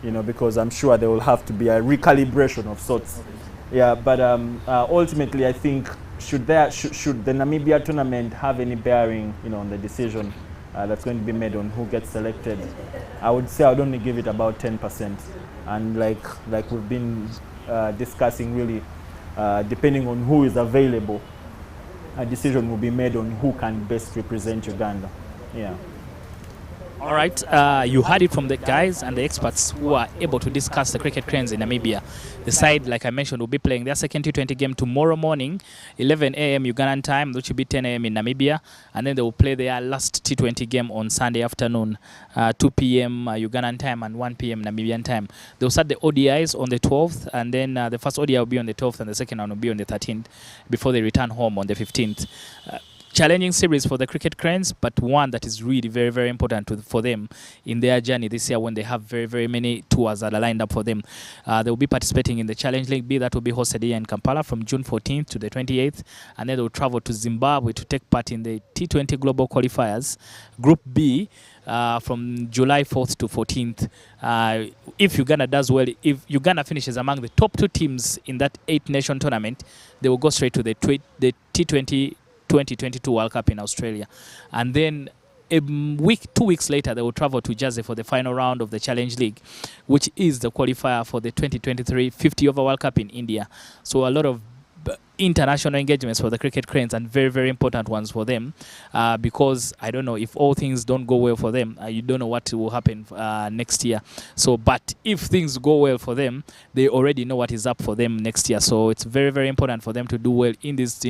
Because I'm sure there will have to be a recalibration of sorts. Yeah, but ultimately, I think should the Namibia tournament have any bearing, on the decision that's going to be made on who gets selected, I would say I would only give it about 10%. And like we've been discussing, really, depending on who is available, a decision will be made on who can best represent Uganda. Yeah. All right, you heard it from the guys and the experts who are able to discuss the cricket cranes in Namibia. The side, like I mentioned, will be playing their second T20 game tomorrow morning, 11 a.m. Ugandan time, which will be 10 a.m. in Namibia. And then they will play their last T20 game on Sunday afternoon, 2 p.m. Ugandan time and 1 p.m. Namibian time. They'll start the ODIs on the 12th, and then the first ODI will be on the 12th, and the second one will be on the 13th, before they return home on the 15th. Challenging series for the cricket cranes, but one that is really very, very important for them in their journey this year, when they have very, very many tours that are lined up for them. They will be participating in the Challenge League B that will be hosted here in Kampala from June 14th to the 28th, and then they will travel to Zimbabwe to take part in the T20 Global Qualifiers Group B from July 4th to 14th. If Uganda does well, if Uganda finishes among the top 2 teams in that 8-nation tournament, they will go straight to the T20 2022 World Cup in Australia. And then 2 weeks later, they will travel to Jersey for the final round of the Challenge League, which is the qualifier for the 2023 50-over World Cup in India. So a lot of international engagements for the cricket cranes, and very, very important ones for them, because I don't know, if all things don't go well for them, you don't know what will happen next year. So, but if things go well for them, they already know what is up for them next year. So it's very, very important for them to do well in these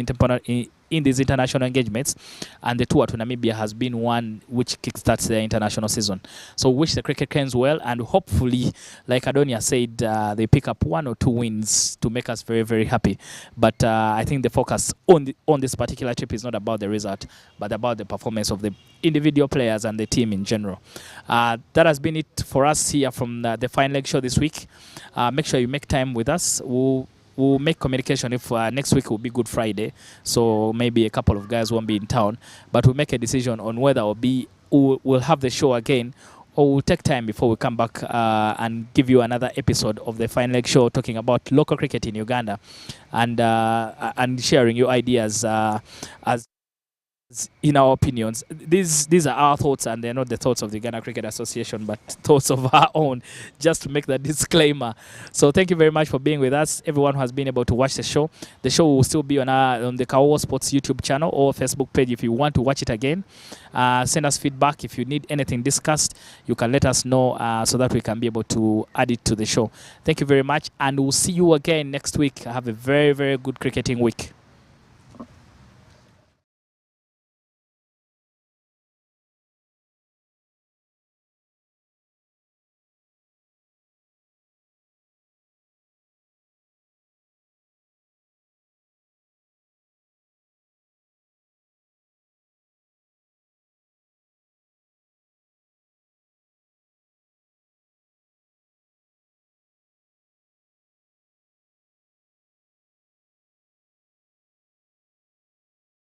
international engagements, and the tour to Namibia has been one which kickstarts their international season. So wish the cricket cranes well, and hopefully, like Adonia said, they pick up 1 or 2 wins to make us very, very happy. But I think the focus on this particular trip is not about the result, but about the performance of the individual players and the team in general. That has been it for us here from the Fine Leg Show this week. Make sure you make time with us. We'll make communication if next week will be Good Friday, so maybe a couple of guys won't be in town, but we'll make a decision on whether we'll have the show again, or we'll take time before we come back and give you another episode of the Fine Leg Show, talking about local cricket in Uganda, and sharing your ideas as in our opinions. These are our thoughts, and they're not the thoughts of the Ghana Cricket Association, but thoughts of our own, just to make that disclaimer. So thank you very much for being with us, everyone who has been able to watch the show. The show will still be on the Kawowo Sports YouTube channel or Facebook page if you want to watch it again. Send us feedback. If you need anything discussed, you can let us know so that we can be able to add it to the show. Thank you very much, and we'll see you again next week. Have a very, very good cricketing week.